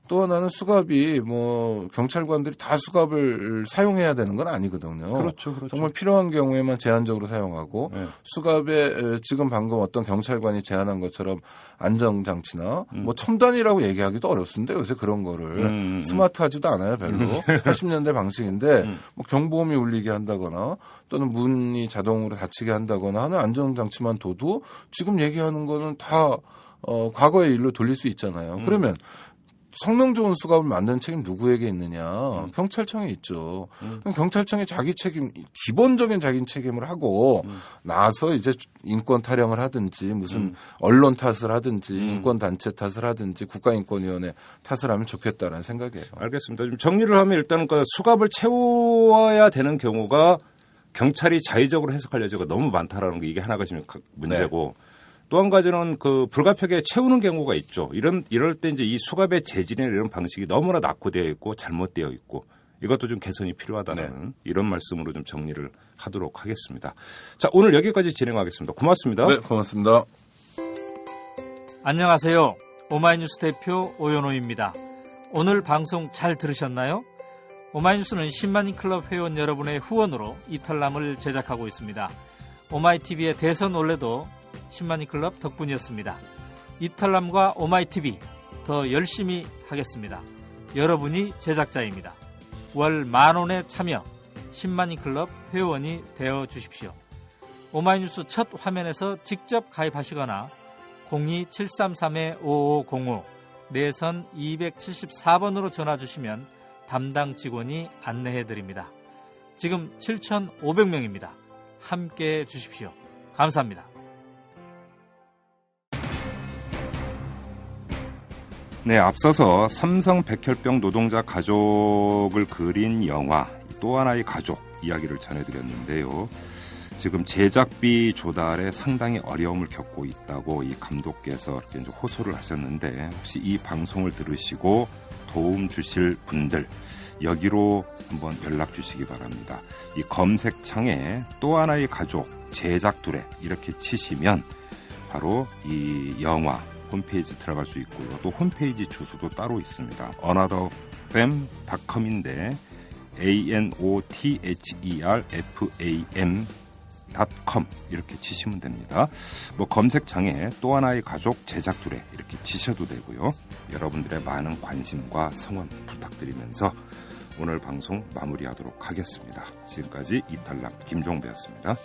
또 하나는 수갑이 뭐 경찰관들이 다 수갑을 사용해야 되는 건 아니거든요. 그렇죠. 정말 필요한 경우에만 제한적으로 사용하고 네. 수갑에 지금 방금 어떤 경찰관이 제안한 것처럼 안정장치나 뭐 첨단이라고 얘기하기도 어렵습니다. 요새 그런 거를 스마트하지도 않아요. 별로. 80년대 방식인데 뭐 경보음이 울리게 한다거나 또는 문이 자동으로 닫히게 한다거나 하는 안정장치만 둬도 지금 얘기하는 거는 다 과거의 일로 돌릴 수 있잖아요. 그러면 성능 좋은 수갑을 만드는 책임 누구에게 있느냐? 경찰청에 있죠. 그럼 경찰청이 자기 책임, 기본적인 자기 책임을 하고 나서 이제 인권 타령을 하든지 무슨 언론 탓을 하든지 인권 단체 탓을 하든지 국가인권위원회 탓을 하면 좋겠다라는 생각이에요. 알겠습니다. 좀 정리를 하면 일단은 그 수갑을 채워야 되는 경우가 경찰이 자의적으로 해석할 여지가 너무 많다라는 게 이게 하나가 지금 문제고. 네. 또 한 가지는 그 불가피하게 채우는 경우가 있죠. 이럴 때 이제 이 수갑의 재질이나 이런 방식이 너무나 낙후되어 있고 잘못되어 있고 이것도 좀 개선이 필요하다는 이런 말씀으로 좀 정리를 하도록 하겠습니다. 자, 오늘 여기까지 진행하겠습니다. 고맙습니다. 네, 고맙습니다. 안녕하세요. 오마이뉴스 대표 오연호입니다. 오늘 방송 잘 들으셨나요? 오마이뉴스는 10만인 클럽 회원 여러분의 후원으로 이탈남을 제작하고 있습니다. 오마이TV의 대선 올레도 10만인 클럽 덕분이었습니다. 이탈남과 오마이TV 더 열심히 하겠습니다. 여러분이 제작자입니다. 월 10,000원에 참여 10만인 클럽 회원이 되어 주십시오. 오마이뉴스 첫 화면에서 직접 가입하시거나 02-733-5505 내선 274번으로 전화 주시면 담당 직원이 안내해드립니다. 지금 7,500명입니다. 함께해 주십시오. 감사합니다. 네, 앞서서 삼성 백혈병 노동자 가족을 그린 영화 또 하나의 가족 이야기를 전해드렸는데요. 지금 제작비 조달에 상당히 어려움을 겪고 있다고 이 감독께서 이렇게 이제 호소를 하셨는데 혹시 이 방송을 들으시고 도움 주실 분들 여기로 한번 연락 주시기 바랍니다. 이 검색창에 또 하나의 가족 제작두레 이렇게 치시면 바로 이 영화 홈페이지 들어갈 수 있고요. 또 홈페이지 주소도 따로 있습니다. anotherfam.com인데 anotherfam.com 이렇게 치시면 됩니다. 뭐 검색창에 또 하나의 가족 제작둘에 이렇게 치셔도 되고요. 여러분들의 많은 관심과 성원 부탁드리면서 오늘 방송 마무리하도록 하겠습니다. 지금까지 이탈남 김종배였습니다.